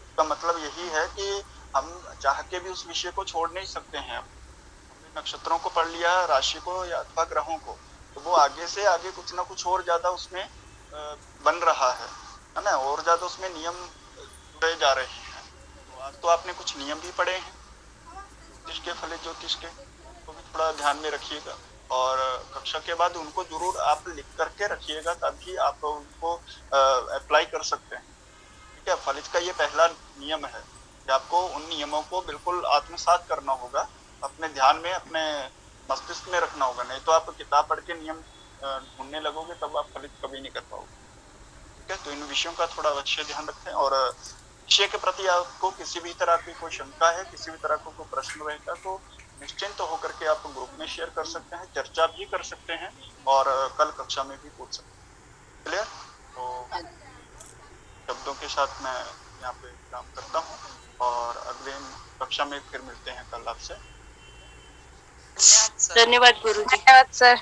Speaker 1: इसका मतलब यही है कि हम चाह के भी उस विषय को छोड़ नहीं सकते हैं। हमने नक्षत्रों को पढ़ लिया, राशि को या अथवा ग्रहों को, तो वो आगे से आगे कुछ ना कुछ और ज्यादा उसमें बन रहा है ना, और ज्यादा उसमें नियम जुड़े जा रहे हैं। तो आज तो आपने कुछ नियम भी पढ़े हैं ज्योतिष के, फलित ज्योतिष के, तो भी थोड़ा ध्यान में रखिएगा, और कक्षा के बाद उनको जरूर आप लिख करके रखिएगा, तभी आप उनको अप्लाई कर सकते हैं। ठीक है? फलित का ये पहला नियम है कि आपको उन नियमों को बिल्कुल आत्मसात करना होगा, अपने ध्यान में, अपने मस्तिष्क में रखना होगा। नहीं तो आप किताब पढ़ के नियम ढूंढने लगोगे, तब आप फलित कभी नहीं कर पाओगे। ठीक है? तो इन विषयों का थोड़ा अवश्य ध्यान रखें, और विषय के प्रति आपको किसी भी तरह की कोई शंका है, किसी भी तरह का कोई प्रश्न रहेगा, तो निश्चिंत होकर के आप ग्रुप में शेयर कर सकते हैं, चर्चा भी कर सकते हैं, और कल कक्षा में भी पूछ सकते हैं। क्लियर? तो शब्दों के साथ मैं यहाँ पे काम करता हूँ, और अगले कक्षा में फिर मिलते हैं कल आपसे।
Speaker 3: धन्यवाद सर।
Speaker 8: धन्यवाद गुरुजी।
Speaker 5: धन्यवाद सर।